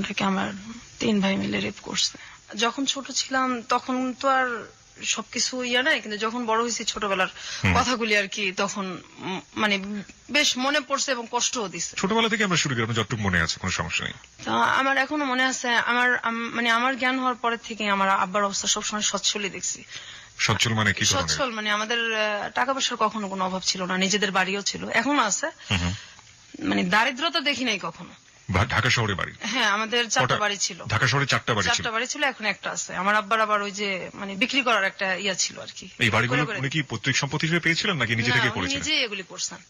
বোনটাকে আমার 3 ভাই মিলে রেপ করছে। যখন ছোট ছিলাম তখন তো আর সবকিছু ইয়া নাই, কিন্তু যখন বড় হয়েছি ছোটবেলার কথাগুলি আর কি তখন মানে বেশ মনে পড়ছে এবং কষ্টও দিচ্ছে। ছোটবেলা থেকে আমরা শুরু করি, আপনার যতটুকু মনে আছে কোনো সমস্যা নেই। তো আমার এখনো মনে আছে, মানে আমার জ্ঞান হওয়ার পরের থেকে আমার আব্বার অবস্থা সবসময় সচ্ছলই দেখছি। সচ্ছল মানে কি? সচ্ছল মানে আমাদের টাকা পয়সার কখনো কোনো অভাব ছিল না, নিজেদের বাড়িও ছিল, এখনো আছে, মানে দারিদ্রতা দেখি নাই কখনো। ঢাকা শহরে বাড়ি? হ্যাঁ, আমাদের 4টা বাড়ি ছিল। ঢাকা শহরে 4টা বাড়ি ছিল? 4টা বাড়ি ছিল, এখন একটা আছে। আমার আব্বার আবার ওই যে মানে বিক্রি করার একটা ইয়া ছিল আর কি। এই বাড়িগুলো উনি কি পৈতৃক সম্পত্তি হিসেবে পেয়েছিলেন নাকি নিজে থেকে করেছিলেন? নিজে এগুলি করছেন।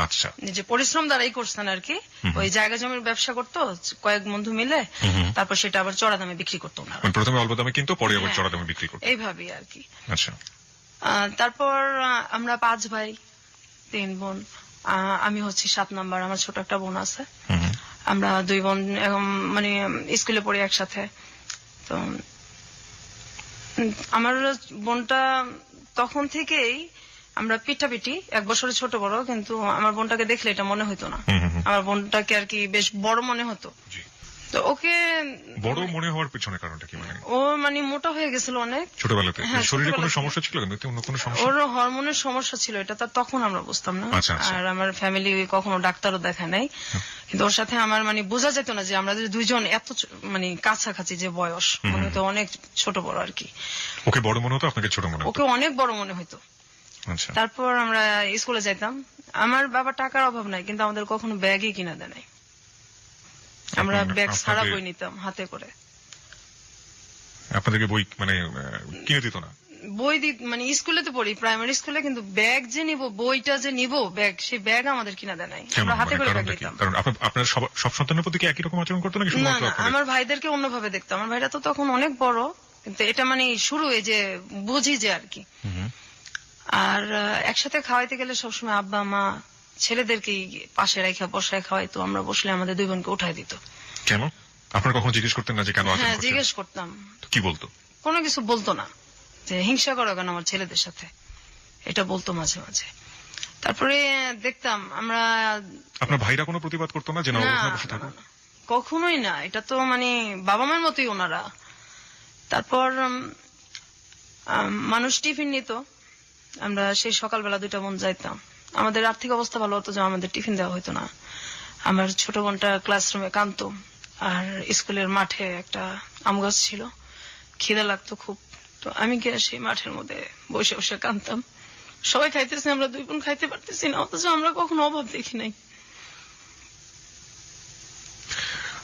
আচ্ছা, নিজে পরিশ্রম দ্বারাই করছেন আর কি। ওই জায়গা জমির ব্যবসা করতো কয়েক বন্ধু মিলে, তারপর সেটা আবার চড়া দামে বিক্রি করতো না। প্রথমে অল্প দামে কিন্তু পরে আবার চড়া দামে বিক্রি করতো, এইভাবেই আর কি। আচ্ছা। তারপর আমরা 5 ভাই 3 বোন। আমি হচ্ছে 7 নাম্বার, আমার ছোট একটা বোন আছে। আমরা 2 বোন মানে স্কুলে পড়ি একসাথে। তো আমার বোনটা তখন থেকেই আমরা পিঠাপিঠি, 1 বছরের ছোট বড়, কিন্তু আমার বোনটাকে দেখলে এটা মনে হতো না। আমার বোনটাকে আর কি বেশ বড় মনে হতো। তো ওকে বড় মনে হওয়ার পেছনে কারণটা কি? মানে ও মানে মোটা হয়ে গেছিল অনেক ছোটবেলাতে। শরীরে কোনো সমস্যা ছিল? কিন্তু অন্য কোনো সমস্যা? ওর হরমোনের সমস্যা ছিল, এটা তো তখন আমরা বুঝতাম না। আর আমার ফ্যামিলি কখনো ডাক্তারও দেখায় নাই, কিন্তু ওর সাথে আমার মানে বোঝা যেত না যে আমরা দুইজন এত মানে কাছাকাছি যে বয়স, মনে হতো অনেক ছোট বড় আর কি। ওকে বড় মনে হতো, আপনাকে ছোট মনে হতো? ওকে অনেক বড় মনে হতো। তারপর আমরা স্কুলে যাইতাম। আমার বাবা টাকার অভাব নাই, কিন্তু আমাদের কখনো ব্যাগই কিনা দেয় নাই। আমরা ব্যাগ ছাড়া বই নিতাম হাতে করে। আপনাদেরকে বই মানে কিনে দিত না? বই মানে স্কুলে তো পড়ি, প্রাইমারি স্কুলে, কিন্তু ব্যাগ যে নিব, বইটা যে নিব, ব্যাগ, সেই ব্যাগ আমাদের কিনা দেয় নাই। আমরা হাতে করে ব্যাগ নিতাম। কারণ আপনার সব সন্তানের প্রতি কি একই রকম আচরণ করতো নাকি? না, আমার ভাইদেরকে অন্যভাবে দেখতাম। আমার ভাইরা তো তখন অনেক বড়, কিন্তু এটা মানে শুরু এই যে বুঝি যে আর কি। আর একসাথে খাওয়াইতে গেলে সবসময় আব্বা মা ছেলেদেরকে পাশে রেখে বসায় খাওয়াইতো। আমরা বসলে আমাদের 2 বোনকে উঠাই দিত। কেন? আপনারা কখনো জিজ্ঞেস করতেন না যে কেন? হ্যাঁ, জিজ্ঞেস করতাম। কি বলতো? কোনো কিছু বলতো না, যে হিংসা করো কেন আমার ছেলেদের সাথে, এটা বলতো মাঝে মাঝে। তারপরে দেখতাম আমরা। আপনার ভাইরা কোনো প্রতিবাদ করতো না যে না বসে থাকো? কখনোই না, এটা তো মানে বাবা মার মতোই ওনারা। তারপর মানুষ টিফিন নিত, আমরা সেই সকালবেলা 2টা বোন যাইতাম। আমাদের আর্থিক অবস্থা ভালো হতো যে আমাদের টিফিন দেওয়া হতো না। আমার ছোট বোনটা ক্লাসরুমে কাঁদতো, আর স্কুলের মাঠে একটা আম গাছ ছিল, খিদে লাগতো খুব। তো আমি গিয়ে সেই মাঠের মধ্যে বসে বসে কাঁদতাম। সবাই খাইতেছে, আমরা 2 বোন খাইতে পারতেছি না, অথচ আমরা কখনো অভাব দেখি নাই।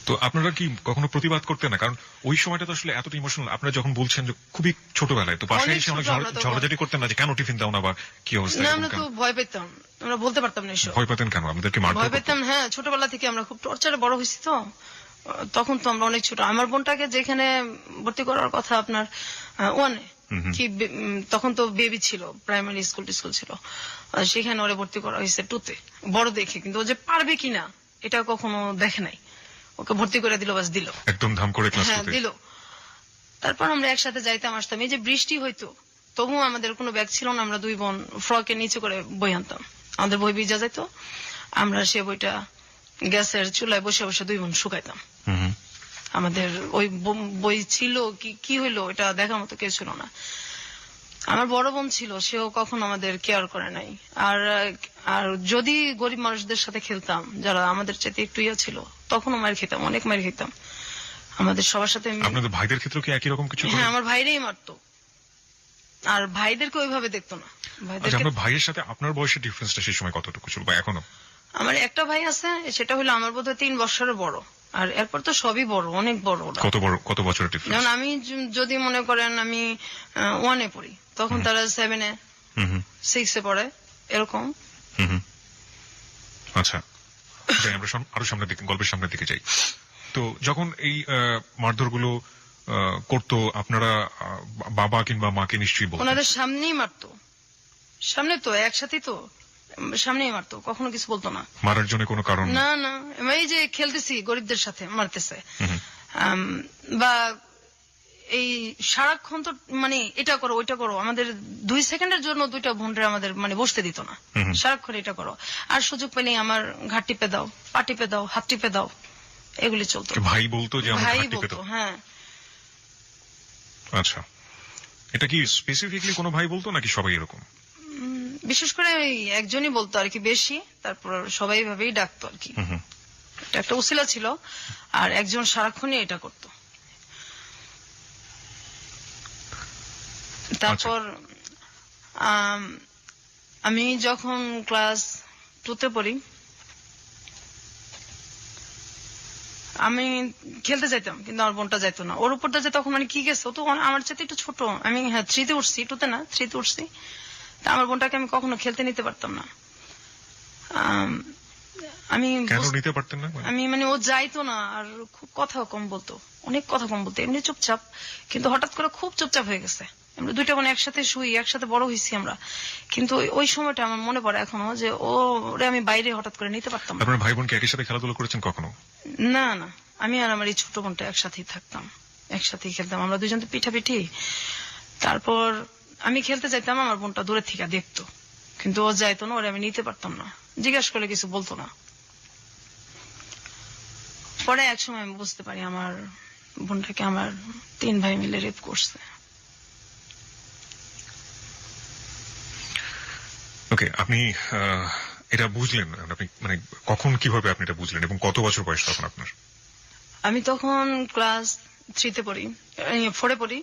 তো আপনারা কি কখনো প্রতিবাদ করতেন না? কারণ ওই সময়টা তো আসলে এতটা ইমোশনাল। আপনারা যখন বলছেন যে খুবই ছোটবেলায়, তো পাশে এসে অনেক ঝগড়াঝাটি করতেন না যে কেন টিফিন দাও না বা কি অবস্থা? না, আমরা তো ভয় পেতাম, আমরা বলতে পারতাম না এসব। ভয় পেতেন কেন? আমাদেরকে মারতো? ভয় পেতাম, হ্যাঁ, ছোটবেলা থেকে আমরা খুব টর্চারে বড় হয়েছি। তো তখন তো আমরা অনেক ছোট। আমার বোনটাকে যেখানে ভর্তি করার কথা আপনার 1-এ, কি তখন তো বেবি ছিল, প্রাইমারি স্কুল ছিল, সেখানে ওরে ভর্তি করা হয়েছে 2-তে, বড় দেখে। কিন্তু ও যে পারবে কিনা এটা কখনো দেখে নাই, ওকে ভর্তি করে দিল, বাস দিল একদম ধাম করে ক্লাস করতে দিল। তারপর আমরা একসাথে যাইতাম আসতাম। এই যে বৃষ্টি হইতো, তবুও আমাদের কোনো ব্যাগ ছিল না, আমরা 2 বোন ফ্রকের নিচে করে বই আনতাম। আমাদের বই ভিজা যেত, আমরা সে বইটা গ্যাসের চুলায় বসে বসে 2 বোন শুকাইতাম। আমাদের ওই বই ছিল কি হইলো এটা দেখার মতো কেউ ছিল না। আমার বড় বোন ছিল, সেও কখনো আমাদের কেয়ার করে নাই। আর যদি গরিব মানুষদের সাথে খেলতাম, যারা আমাদের চাইতে একটু ইয়া ছিল, তখনও মার খেতাম, অনেক মার খেতাম। আমাদের সবার সাথে। আপনাদের ভাইদের ক্ষেত্রে কি একই রকম কিছু? হ্যাঁ, আমার ভাইরাই মারতো, আর ভাইদেরকে ওইভাবে দেখতো না। আপনার ভাইয়ের সাথে আপনার বয়সের ডিফারেন্সটা সেই সময় কতটুকু ছিল বা এখনো? আমার একটা ভাই আছে, সেটা হলো আমার বোধহয় 3 বছরের বড়, আর এরপর তো সবই বড়, অনেক বড়। কত বছরের ডিফারেন্স? যেমন আমি যদি মনে করেন আমি 1-এ পড়ি, তখন তারা 7-এ 6-এ পড়ে, এরকম। আচ্ছা, আমরা আরো সামনের দিকে, গল্পের সামনের দিকে যাই। তো যখন এই মারধর গুলো করতো, আপনারা বাবা কিংবা মাকে নিশ্চয়ই বলতেন? ওনাদের সামনেই মারতো, সামনে তো একসাথেই তো সামনেই মারতো, কখনো কিছু বলতো না। মারার জন্য কোনো কারণ না, না, এই যে খেলতেছি গরিবদের সাথে মারতেছে, বা এই সারাক্ষণ তো মানে এটা করো ওইটা করো। আমাদের 2 সেকেন্ডের জন্য 2টা বোনরে আমাদের মানে বসতে দিত না, সারাক্ষণ এটা করো। আর সুযোগ পেলেই আমার ঘাট টিপে দাও, পা টিপে দাও, হাত টিপে দাও, এগুলি চলতো। ভাই বলতো যে আমার ভাই ঘাটতি পেত? বলতো, হ্যাঁ। আচ্ছা, এটা কি স্পেসিফিকলি কোনো ভাই বলতো নাকি সবাই এরকম? বিশেষ করে ওই একজনই বলতো আর কি বেশি, তারপর সবাই ভাবেই ডাকতো আর কি। হুম হুম। এটা একটা উসিলা ছিল, আর একজন সারাক্ষণই এটা করতো। তারপর আমি যখন ক্লাস 2 পড়ি, আমি খেলতে যাইতাম, কিন্তু আমার বোনটা যাইতো না। ওর উপরটা যে তখন মানে কি গেছে, ও তো আমার চাইতে একটু ছোট। আমি 3-তে উঠছি, 2-তে না, 3-তে উঠছি। তা আমার বোনটাকে আমি কখনো খেলতে নিতে পারতাম না। আমি কেন নিতে পারতেন না? আমি মানে ও যাইতো না, আর খুব কথা কম বলতো, অনেক কথা কম বলতো। এমনি চুপচাপ, কিন্তু হঠাৎ করে খুব চুপচাপ হয়ে গেছে। আমরা 2টা বোন একসাথে শুই, একসাথে বড় হয়েছি আমরা, কিন্তু ওই সময়টা আমার মনে পড়ে এখনো যে ওরে আমি বাইরে হঠাৎ করে নিতে পারতাম না। আপনার ভাই বোনকে একই সাথে খেলাধুলা করেছেন কখনো? না না, আমি আর আমার এই ছোট বোনটা একসাথেই থাকতাম, একসাথেই খেলতাম। আমরা দুজন তো পিঠাপিঠি। তারপর আমি খেলতে যাইতাম, আমার বোনটা দূরে থেকে দেখতো, কিন্তু ও যাইতো না, ওরে আমি নিতে পারতাম না। জিজ্ঞাসা করলে কিছু বলতো না। পরে একসময় আমি বুঝতে পারি আমার বোনটাকে আমার 3 ভাই মিলে রেপ করছে। ওকে, আপনি এটা বুঝলেন, আপনি মানে কখন কিভাবে আপনি এটা বুঝলেন এবং কত বছর বয়স তখন আপনার? আমি তখন ক্লাস 3-তে পড়ি, 4-এ পড়ি।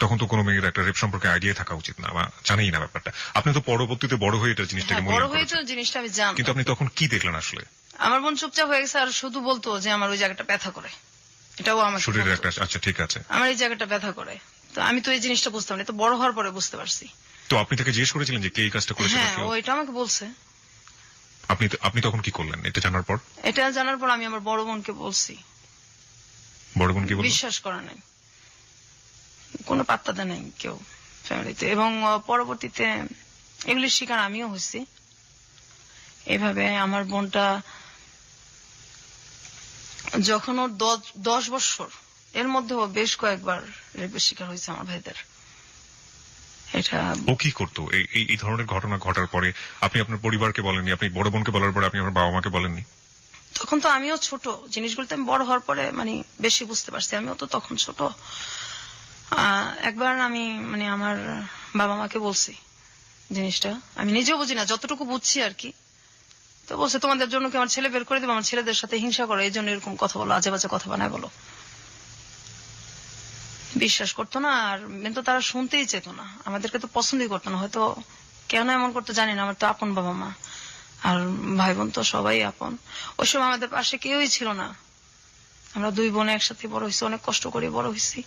তখন তো কোনো মেয়ের একটা রেপ সম্পর্কে আইডিয়া থাকা উচিত না বা জানেই না ব্যাপারটা। আপনি তো পরবর্তীতে বড় হয়ে এটা জিনিসটাকে হ্যাঁ, বড় মূল্যায়ন হয়ে তো করেছেন, জিনিসটা আমি জানতাম। কিন্তু আপনি তখন কি দেখলেন আসলে? আমার বোন চুপচাপ হয়ে গেছে, আর শুধু বলতো যে আমার ওই জায়গাটা ব্যথা করে। এটাও আমার শরীরের একটা, আচ্ছা ঠিক আছে। আমার এই জায়গাটা ব্যথা করে। তো আমি তো এই জিনিসটা বুঝতাম না, তো বড় হওয়ার পরে বুঝতে পারছি। তো আপনি তাকে জিজ্ঞেস করেছিলেন যে কে এই কাজটা করেছে? হ্যাঁ, ও এটা আমাকে বলছে। আপনি তখন কি করলেন এটা জানার পর? এটা জানার পর আমি আমার বড় বোনকে বলছি। বড় বোন কি বলল? বিশ্বাস করা নাই, কোনো পাত্তা দেয় নাই কেউ ফ্যামিলিতে। এবং পরবর্তীতে এগুলির শিকার আমিও হয়েছি। এভাবে আমার বোনটা যখন ওর 10 বছর, এর মধ্যে ও বেশ কয়েকবার রেপের শিকার হয়েছে আমার ভাইদের। এটা ও কি করতো এই ধরনের ঘটনা ঘটার পরে? আপনি আপনার পরিবারকে বলেননি, আপনি বড় বোনকে বলার পরে আপনি আপনার বাবা মাকে বলেননি? তখন তো আমিও ছোট, জিনিসগুলো তো আমি বড় হওয়ার পরে মানে বেশি বুঝতে পারছি। আমিও তো তখন ছোট। একবার আমি মানে আমার বাবা মাকে বলছি জিনিসটা, আমি নিজেও বুঝি না, যতটুকু বুঝছি আর কি। তো বলছে তোমাদের জন্য কি আমার ছেলে বের করে দেবো? আমার ছেলেদের সাথে হিংসা করো, এই জন্য এরকম কথা বলো, আজে বাজে কথা বানায় বলো। বিশ্বাস করতো না, আর কিন্তু তারা শুনতেই চেত না, আমাদেরকে তো পছন্দই করতো না। হয়তো কেন এমন করতো জানি না, আমার তো আপন বাবা মা আর ভাই বোন তো সবাই আপন। ওই সময় আমাদের পাশে কেউই ছিল না। আমরা 2 বোন একসাথে বড় হয়েছি, অনেক কষ্ট করে বড় হয়েছি,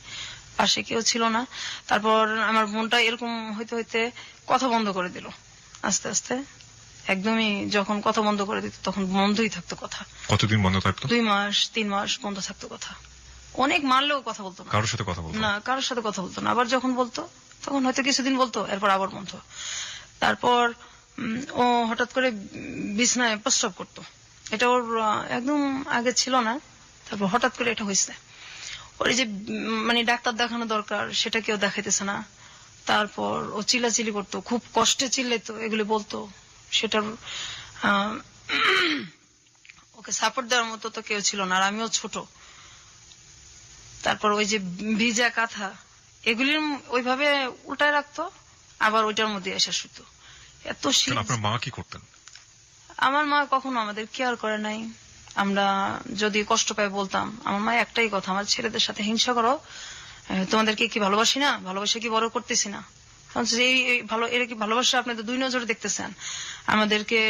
পাশে কেউ ছিল না। তারপর আমার বোনটা এরকম হইতে হইতে কথা বন্ধ করে দিল আস্তে আস্তে। একদমই যখন কথা বন্ধ করে দিত তখন বন্ধই থাকতো কথা। কতদিন বন্ধ থাকতো? 2 মাস 3 মাস বন্ধ থাকতো কথা। অনেক মারলেও কথা বলতো না, কারোর সাথে কথা বলতো না, কারোর সাথে কথা বলতো না। আবার যখন বলতো তখন হয়তো কিছুদিন বলতো, এরপর আবার বন্ধ। তারপর ও হঠাৎ করে বিছনায় প্রস্রাব করতো। এটা ওর একদম আগে ছিল না, তারপর হঠাৎ করে এটা হয়েছে। ওর এই যে মানে ডাক্তার দেখানো দরকার, সেটা কেউ দেখাইতেছে না। তারপর ও চিল্লাচিল্লি করতো, খুব কষ্টে চিল্লাইতো, এগুলি বলতো। সেটার ওকে সাপোর্ট দেওয়ার মতো তো কেউ ছিল না, আর আমিও ছোট। তারপর ওই যে ভিজা কাঁথা, এগুলির ওইভাবে উল্টায় রাখতো, আবার ওইটার মধ্যে এসে শুতো। এত শীত। আপনার মা কি করতেন? আমার মা কখনো আমাদের কেয়ার করে নাই। আমরা যদি কষ্ট পাই বলতাম, আমার মা একটাই কথা, আমার ছেলেদের সাথে হিংসা করো, তোমাদেরকে কি ভালোবাসি না, ভালোবাসা কি বড় করতেছি না? এরা কি ভালোবাসা? আপনি তো 2 নজরে দেখতেছেন, আমাদেরকে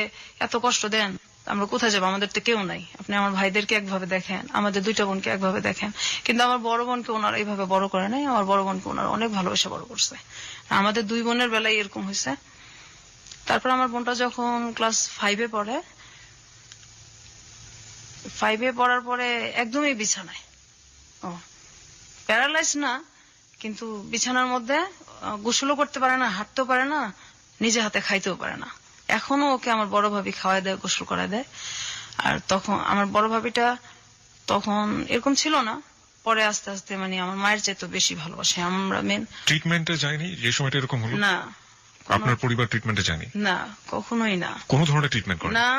এত কষ্ট দেন, আমরা কোথায় যাবো? আমাদের তো কেউ নাই। আপনি আমার ভাইদেরকে একভাবে দেখেন, আমাদের 2টা বোনকে একভাবে দেখেন, কিন্তু আমার বড় বোনকে ওনারা এইভাবে বড় করে নাই। আমার বড় বোনকে ওনারা অনেক ভালোবাসা বড় করছে। আমাদের 2 বোনের বেলায় এরকম হয়েছে। তারপর আমার বোনটা যখন ক্লাস 5-এ পড়ে, 5-এ পড়ার পরে একদমই বিছানায়, প্যারালাইজ না, কিন্তু বিছানার মধ্যে গোসলও করতে পারে না, হাঁটতেও পারে না, নিজে হাতে খাইতেও পারে না। এখনো ওকে আমার বড় ভাবি খাওয়াই দেয়, গোসল করায় দেয়। আর তখন আমার বড় ভাবিটা তখন এরকম ছিল না, পরে আস্তে আস্তে মানে আমার মায়ের চাইতে বেশি ভালোবাসে। আমরা মেন ট্রিটমেন্টে যায়নি যে সময়টা এরকম হলো? না, আপনার পরিবার ট্রিটমেন্টে যায়নি? না, কখনোই না। কোনো ধরনের ট্রিটমেন্ট করে না,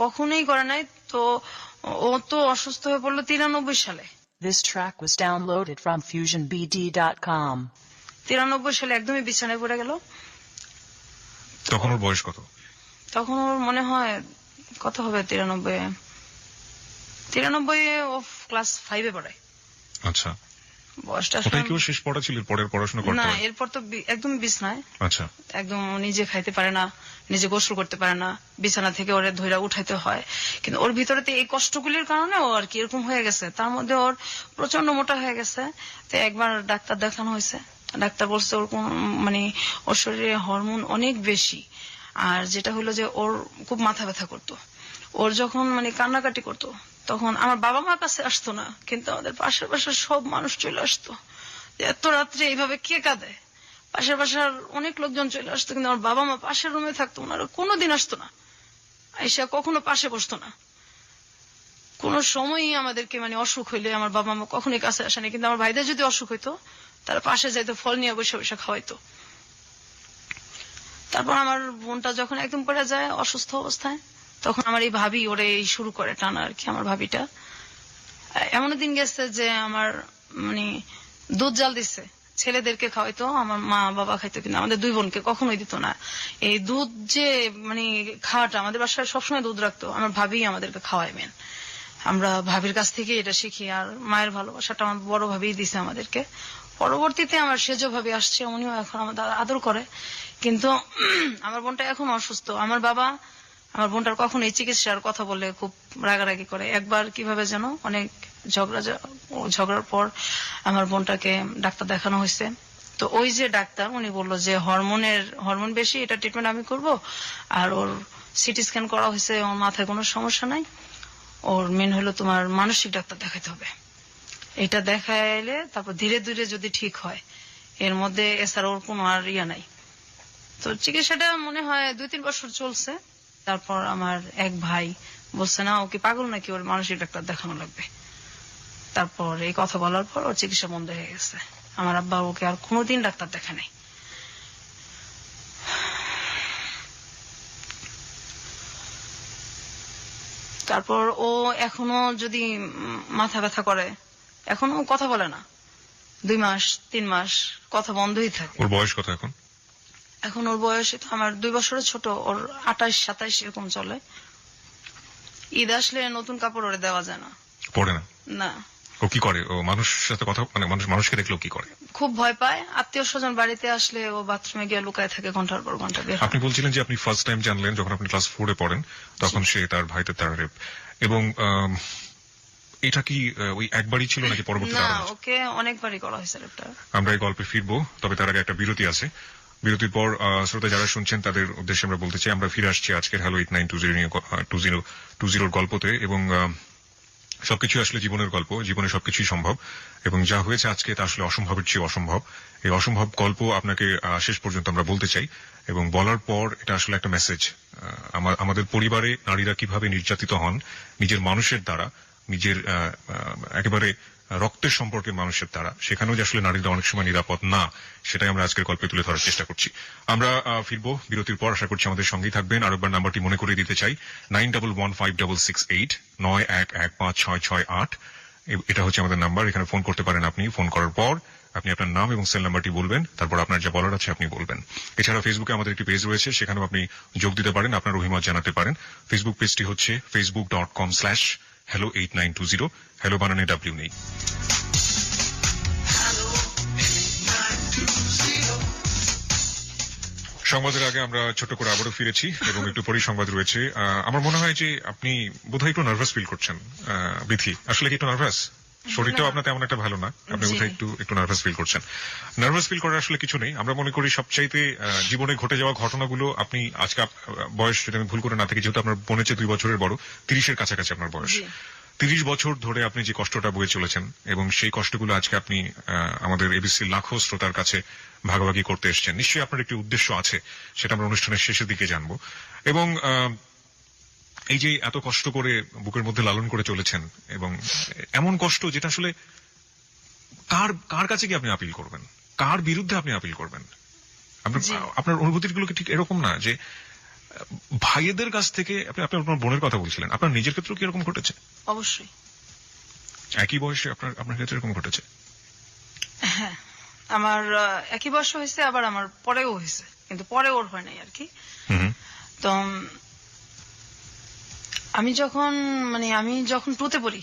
কখনোই করে নাই। তো ও তো অসুস্থ হয়ে পড়লো 93 সালে। This track was downloaded from FusionBD.com. 93 সালে একদমই বিছানায় পড়ে গেল। তখন ওর বয়স কত? তখন ওর মনে হয় কত হবে, 93 ও ক্লাস 5 পড়ে। আচ্ছা, বয়সটা ওটাই কি ওর শেষ পড়া ছিল? পরের পড়াশোনা করতে না, হয়? এরপর তো একদম বিছনায়, আচ্ছা, একদম নিজে খাইতে পারে না, নিজে গোসল করতে পারে না, বিছানা থেকে ওরে ধইরা উঠাইতে হয়। কিন্তু ওর ভিতরে তো এই কষ্টগুলির কারণে ও আর কি এরকম হয়ে গেছে। তার মধ্যে ওর প্রচন্ড মোটা হয়ে গেছে। তো একবার ডাক্তার দেখানো হয়েছে, ডাক্তার বলছে ওর মানে ওর শরীরে হরমোন অনেক বেশি। আর যেটা হলো যে ওর খুব মাথা ব্যথা করতো। ওর যখন মানে কান্নাকাটি করতো তখন আমার বাবা মার কাছে আসতো না, কিন্তু আমাদের পাশের পাশের সব মানুষ চলে আসতো। এত রাত্রে এইভাবে কে কাঁদে, পাশের পাশের অনেক লোকজন চলে আসতো, কিন্তু আমার বাবা মা পাশের রুমে থাকতো, ওনারা কোনোদিন আসতো না, আইসা কখনো পাশে বসতো না। কোন সময়ই আমাদেরকে মানে অসুখ হইলে আমার বাবা মা কখনোই কাছে আসেনি, কিন্তু আমার ভাইদের যদি অসুখ হইতো তারা পাশে যাইতো, ফল নিয়ে বসে বসে খাওয়াইতো। তারপর আমার বোনটা যখন একদম পড়ে যায় অসুস্থ অবস্থায়, তখন আমার এই ভাবি ওরে এই শুরু করে টানা আর কি। আমার ভাবিটা এমন দিন গেছে যে আমার মানে দুধ জাল দিচ্ছে, ছেলেদেরকে খাওয়াইতো, আমার মা বাবা খাইতো, কিন্তু আমাদের দুই বোনকে কখনোই দিত না। এই দুধ যে মানে খাওয়াটা, আমাদের বাসায় সবসময় দুধ রাখতো, আমার ভাবি আমাদেরকে খাওয়ায় মেন। আমরা ভাবির কাছ থেকে এটা শিখি। আর মায়ের ভালোবাসাটা আমার বড় ভাবি দিছে আমাদেরকে। পরবর্তীতে আমার সেজ ভাবি আসছে, উনিও এখন আমাদের আদর করে। কিন্তু আমার বোনটা এখন অসুস্থ। আমার বাবা আমার বোনটার কখন এই চিকিৎসার কথা বলে খুব রাগারাগি করে। একবার কিভাবে যেন অনেক ঝগড়ার পর আমার বোনটাকে ডাক্তার দেখানো হয়েছে। তো ওই যে ডাক্তার উনি বললো যে হরমোন বেশি, এটা ট্রিটমেন্ট আমি করব। আর ওর সিটি স্ক্যান করা হয়েছে, ওর মাথায় কোনো সমস্যা নাই। ওর মেন হলো তোমার মানসিক ডাক্তার দেখাতে হবে। এটা দেখাইলে তারপর ধীরে ধীরে যদি ঠিক হয়, এর মধ্যে এছাড়া ওর কোনো আর ইয়া নাই। তো চিকিৎসাটা মনে হয় 2-3 বছর চলছে। তারপর আমার এক ভাই বলছে না, ওকে পাগল নাকি, ওর মানসিক ডাক্তার দেখানো লাগবে। তারপর এই কথা বলার পর ওর চিকিৎসা বন্ধ হয়ে গেছে। আমার আব্বা ওকে আর কোনোদিন ডাক্তার দেখা নেই। তারপর ও এখনো যদি মাথা ব্যথা করে, এখনো কথা বলে না, 2 মাস 3 মাস কথা বন্ধই থাকে। ওর বয়স কত এখন? এখন ওর বয়স তো আমার 2 বছরের ছোট, ওর 28-27 এরকম চলে। ঈদ আসলে নতুন কাপড় ওরে দেওয়া যায় না। পড়ে না? না। ও কি করে? ও মানুষের সাথে কথা মানে মানুষকে দেখলেও কি করে? খুব ভয় পায়। আত্মীয় স্বজন বাড়িতে আসলে ও বাথরুমে গিয়ে লুকায় থাকে ঘন্টার পর ঘন্টা। বের হয়। আপনি বলছিলেন যে আপনি ফার্স্ট টাইম জানলেন যখন আপনি ক্লাস 4 পড়েন, তখন সে তার ভাইতে তার রেপ। এবং এটা কি ওই একবারই ছিল নাকি পরবর্তীতে না, আরো হয়েছে? ওকে অনেকবারই করা হয়েছে রেপটা। আমরা এই গল্পে ফিরবো, তবে তার আগে একটা বিরতি আছে। বিরতির পর শ্রোতা যারা শুনছেন তাদের উদ্দেশ্যে আমরা বলতে চাই, আমরা ফিরে আসছি আজকের হ্যালো 8920 গল্পতে। এবং সবকিছু আসলে জীবনের গল্প, জীবনে সবকিছুই সম্ভব, এবং যা হয়েছে আজকে তা আসলে অসম্ভবের চেয়ে অসম্ভব। এই অসম্ভব গল্প আপনাকে শেষ পর্যন্ত আমরা বলতে চাই, এবং বলার পর এটা আসলে একটা মেসেজ। আমাদের পরিবারে নারীরা কিভাবে নির্যাতিত হন নিজের মানুষের দ্বারা, নিজের একেবারে রক্তের সম্পর্কের মানুষের দ্বারা, সেখানেও যে আসলে নারীরা অনেক সময় নিরাপদ না, সেটাই আমরা আজকের গল্পে তুলে ধরার চেষ্টা করছি। আমরা ফিরবো বিরতির পর, আশা করছি আমাদের সঙ্গেই থাকবেন। আরেকবার নাম্বারটি মনে করে দিতে চাই, 91156689115668। এটা হচ্ছে আমাদের নাম্বার। এখানে ফোন করতে পারেন আপনি। ফোন করার পর আপনি আপনার নাম এবং সেল নাম্বারটি বলবেন, তারপর আপনার যা বলার আছে আপনি বলবেন। এছাড়া ফেসবুকে আমাদের একটি পেজ রয়েছে, সেখানেও আপনি যোগ দিতে পারেন, আপনার অভিমত জানাতে পারেন। ফেসবুক পেজটি হচ্ছে facebook.com/hello8920। হ্যালো বানানে ডাব্লিউ নেই। সংবাদের আগে আমরা ছোট করে আবারও ফিরেছি, এবং একটু পরেই সংবাদ রয়েছে। আমার মনে হয় যে আপনি বোধহয় একটু নার্ভাস ফিল করছেন। বিথি, আসলে কি একটু নার্ভাস? শরীরটাও আপনার তেমন একটা ভালো না, আপনি বোধহয় একটু নার্ভাস ফিল করছেন। নার্ভাস ফিল করার আসলে কিছু নেই। আমরা মনে করি সবচাইতে জীবনে ঘটে যাওয়া ঘটনাগুলো, আপনি আজকে বয়স যদি আমি ভুল করে না থাকি, যেহেতু আপনার বোনের চেয়ে 2 বছরের বড়, 30-এর কাছাকাছি আপনার বয়স। 30 বছর ধরে আপনি যে কষ্টটা বয়ে চলেছেন, এবং সেই কষ্টগুলো আজকে আপনি আমাদের এবিসির লাখো শ্রোতার কাছে ভাগাভাগি করতে এসেছেন। নিশ্চয়ই আপনার একটি উদ্দেশ্য আছে, সেটা আমরা অনুষ্ঠানের শেষের দিকে জানবো। এবং এই যে এত কষ্ট করে বুকের মধ্যে লালন করে চলেছেন, এবং এমন কষ্ট যেটা আসলে কার কাছে গিয়ে আপনি আপিল করবেন, কার বিরুদ্ধে আপনি আপিল করবেন? আপনার অনুভূতিগুলো কি ঠিক এরকম না যে ভাইয়েদের কাছ থেকে আপনি আপনার বোনের কথা বলছিলেন, আপনার নিজের ক্ষেত্রেও কি এরকম ঘটেছে? অবশ্যই। একই বয়সে আপনার ক্ষেত্রে এরকম ঘটেছে? হ্যাঁ, আমার একই বয়স হয়েছে, আবার আমার পরেও হয়েছে, কিন্তু পরে ওর হয় নাই আর কি। হুম। তো আমি যখন 2তে পড়ি,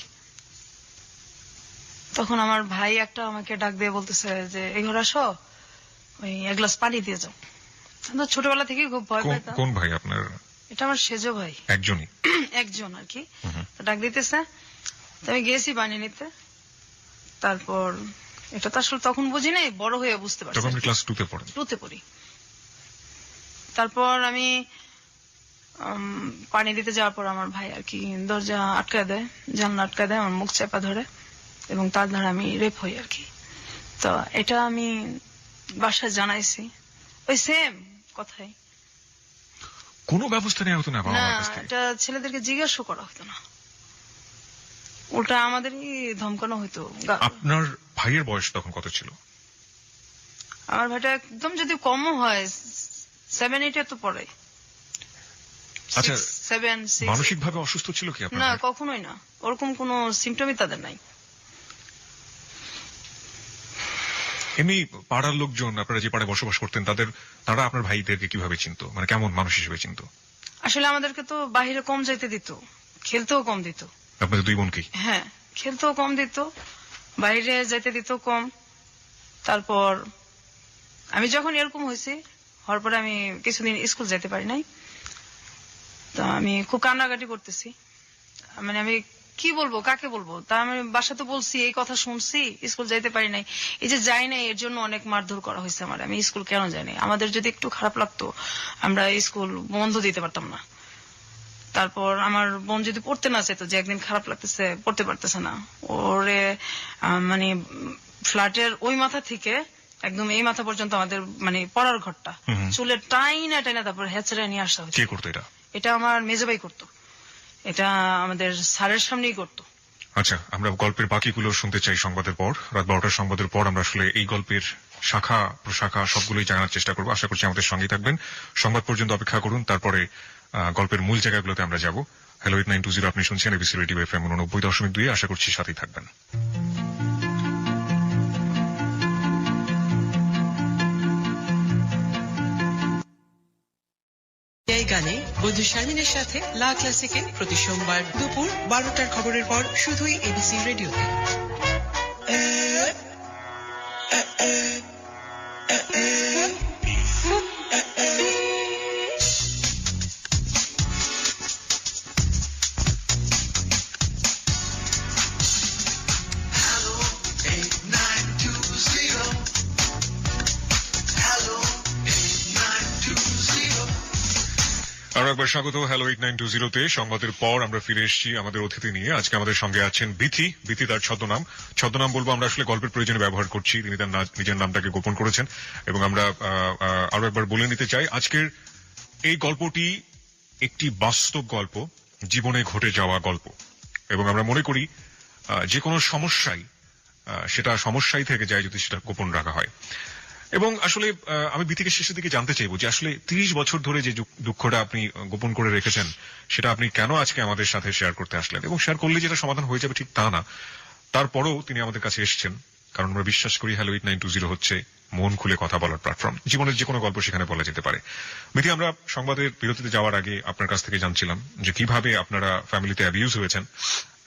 তখন আমার ভাই একটা আমাকে ডাক দিয়ে বলতেছে যে এই ঘরে আসো, ওই এক গ্লাস পানি দিয়ে যাও। আমি তো ছোটবেলা থেকেই খুব ভয় পাইতাম। কোন ভাই আপনার? এটা আমার সেজো ভাই, একজনই? একজন আর কি। হুম। তো ডাক দিতেছে, তো আমি গেছি পানি নিতে। তারপর এটা তো আসলে তখন বুঝি নাই, বড় হয়ে বুঝতে পারছি। তখন আপনি ক্লাস 2তে পড়েন? 2তে পড়ি। তারপর আমি পানি দিতে যাওয়ার পর আমার ভাই আর কি দরজা আটকায় দেয়, জানলা আটকায় দেয়, আমার মুখ চেপা ধরে, এবং তার দ্বারা আমি রেপ হই আর কি। তো এটা আমি বাসায় জানাইছি, ওই সেম কথাই। কোনো ব্যবস্থা নেওয়া হতো না বাবা না, মার কাছ থেকে? এটা ছেলেদেরকে জিজ্ঞাসা করা হতো না, ওটা আমাদেরই ধমকানো হতো। আপনার ভাইয়ের বয়স তখন কত ছিল? আমার ভাইটা একদম যদি কমও হয় 7-8 তো পড়ে। আচ্ছা, 7-6। মানসিকভাবে অসুস্থ ছিল কি আপনার না, ভাই? কখনোই না, ওরকম কোনো সিমটমই তাদের নাই। এমনি পাড়ার লোকজন, আপনারা যে পাড়ায় বসবাস করতেন, তারা আপনার ভাইদেরকে কিভাবে চিনতো, মানে কেমন মানুষ হিসেবে চিনতো? আসলে আমাদেরকে তো বাহিরে কম যাইতে দিত, খেলতেও কম দিত। আপনাদের দুই বোনকেই? হ্যাঁ, খেলতেও কম দিত, বাইরে যাইতে দিত কম। তারপর আমি যখন এরকম হওয়ার পরে আমি কিছুদিন স্কুল যেতে পারি নাই। তো আমি খুব কান্নাকাটি করতেছি, মানে আমি কি বলবো, কাকে বলবো, তা আমি বাসাতে বলছি, এই কথা শুনছি, স্কুল যাইতে পারি নাই। এই যে যাই নাই, এর জন্য অনেক মারধর করা হয়েছে আমার। আমি স্কুল কেন যাই নাই, আমাদের যদি একটু খারাপ লাগতো আমরা স্কুল বন্ধ দিতে পারতাম না। তারপর আমার বোন যদি পড়তে না চাইতো, যে একদিন খারাপ লাগতেছে, পড়তে পারতেছে না, ওরে মানে ফ্ল্যাটের ওই মাথা থেকে একদম এই মাথা পর্যন্ত আমাদের মানে পড়ার ঘরটা চুলের টাইনা টাইনা তারপর হেঁচড়ে নিয়ে আসা হয়েছে। কে করতো এটা? এটা আমার মেজবাই করতো, এটা আমাদের স্যারের সামনেই করতো। আচ্ছা, আমরা গল্পের বাকিগুলো শুনতে চাই সংবাদের পর। রাত 12টার সংবাদের পর আমরা আসলে এই গল্পের শাখা প্রশাখা সবগুলোই জানার চেষ্টা করবো। আশা করছি আমাদের সঙ্গেই থাকবেন। সংবাদ পর্যন্ত অপেক্ষা করুন, তারপরে গল্পের মূল জায়গাগুলোতে আমরা যাব। হ্যালো 8920, আপনি শুনছেন এবিসি রেডিও FM 90.2। আশা করছি সাথেই থাকবেন। এই গানে বন্ধু শারমিনের সাথে লা ক্লাসিকে প্রতি সোমবার দুপুর 12টার খবরের পর শুধুই এবিসি রেডিওতে। আরো একবার স্বাগত হ্যালো 8920-তে। সংবাদের পর আমরা ফিরে এসেছি আমাদের অতিথি নিয়ে। আজকে আমাদের সঙ্গে আছেন বিথি, তার ছদ্মনাম বলবো আমরা আসলে গল্পের প্রয়োজনে ব্যবহার করছি। তিনি তার নিজের নামটাকে গোপন করেছেন, এবং আমরা আরো একবার বলে নিতে চাই, আজকের এই গল্পটি একটি বাস্তব গল্প, জীবনে ঘটে যাওয়া গল্প, এবং আমরা মনে করি যে কোনো সমস্যাই সেটা সমস্যাই থেকে যায় যদি সেটা গোপন রাখা হয়। এবং আসলে আমি বিথিকে শেষের দিকে জানতে চাইবো যে আসলে 30 বছর ধরে যে দুঃখটা আপনি গোপন করে রেখেছেন, সেটা আপনি কেন আজকে আমাদের সাথে শেয়ার করতে আসলেন, এবং শেয়ার করলে যেটা সমাধান হয়ে যাবে ঠিক তা না, তারপরেও তিনি আমাদের কাছে এসেছেন, কারণ আমরা বিশ্বাস করি হ্যালো 8920 হচ্ছে মন খুলে কথা বলার প্ল্যাটফর্ম। জীবনের যে কোনো গল্প সেখানে বলা যেতে পারে। বিথি, আমরা সংবাদের বিরতিতে যাওয়ার আগে আপনার কাছ থেকে জানছিলাম যে কিভাবে আপনারা ফ্যামিলিতে অ্যাবিউজ হয়েছেন,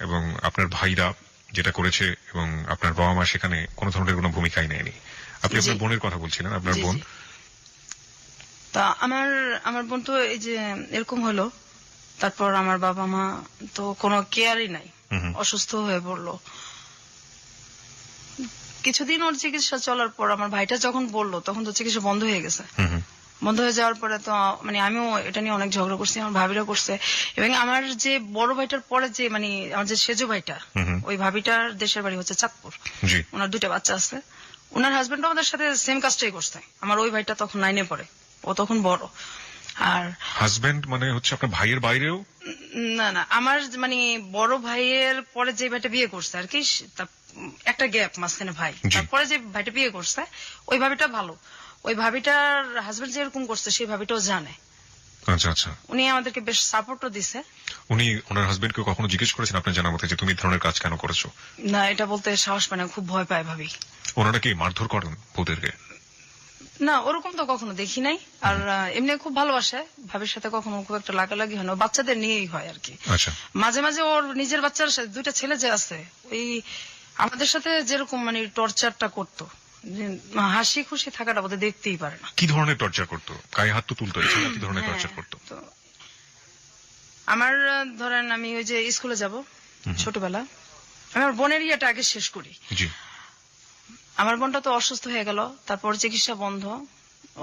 এবং আপনার ভাইরা যেটা করেছে, এবং আপনার বাবা মা সেখানে কোনো ধরনের কোনো ভূমিকাই নেয়নি। আপনি আপনার বোনের কথা বলছিলেন, আপনার বোন। তা আমার বোন তো এই যে এরকম হলো, তারপর আমার বাবা মা তো কোনো কেয়ারই নাই, অসুস্থ হয়ে পড়লো। কিছুদিন ওর চিকিৎসা চলার পর আমার ভাইটা যখন বললো, তখন তো চিকিৎসা বন্ধ হয়ে গেছে। বন্ধ হয়ে যাওয়ার পরে তো মানে আমিও এটা নিয়ে অনেক ঝগড়া করছি, আমার ভাবিরা করছে, এবং আমার যে বড় ভাইটার পরে যে মানে আমার যে সেজো ভাইটা, ওই ভাবিটার দেশের বাড়ি হচ্ছে চাঁদপুর। ওনার 2টা বাচ্চা আছে। ওনার হাজবেন্ড আমাদের সাথে সেম কাজটাই করছে। আমার ওই ভাইটা তখন 9-এ পড়ে, ও তখন বড়। আর হাজবেন্ড মানে হচ্ছে আপনার ভাইয়ের বাইরেও? না, আমার মানে বড় ভাইয়ের পরে যে ভাইটা বিয়ে করছে আর কি, একটা গ্যাপ মাঝখানে ভাই, তারপরে যে ভাইটা বিয়ে করছে ওই ভাবিটা ভালো। ওই ভাবিটার হাজবেন্ড যেরকম করছে সেই ভাবিটাও জানে, আচ্ছা আচ্ছা। উনি আমাদেরকে বেশ সাপোর্টও দিছে। উনি ওনার হাজবেন্ডকে কখনো জিজ্ঞেস করেছেন আপনার জানা মতে যে তুমি এই ধরনের কাজ কেন করেছো? না, এটা বলতে সাহস পায় না, খুব ভয় পায় ভাবি। ওনারা কি মারধর করেন বউদেরকে? না, ওরকম তো কখনো দেখি নাই। আর এমনি খুব ভালোবাসে, ভাবির সাথে কখনো খুব একটা লাগালাগি হয় না, বাচ্চাদের নিয়েই হয় আর কি। আচ্ছা। মাঝে মাঝে ওর নিজের বাচ্চার সাথে, দুইটা ছেলে যে আছে, ওই আমাদের সাথে যেরকম মানে টর্চারটা করতো, যে হাসি খুশি থাকাটা বোধহয় দেখতেই পারে না। কি ধরনের টর্চার করতো? গায়ে হাত তো তুলতো, এছাড়া কি ধরনের টর্চার করতো? তো আমার ধরেন আমি ওই যে স্কুলে যাব ছোটবেলা, আমি আমার বোনের ইয়েটা আগে শেষ করি। জি। আমার বোনটা তো অসুস্থ হয়ে গেল, তারপর চিকিৎসা বন্ধ,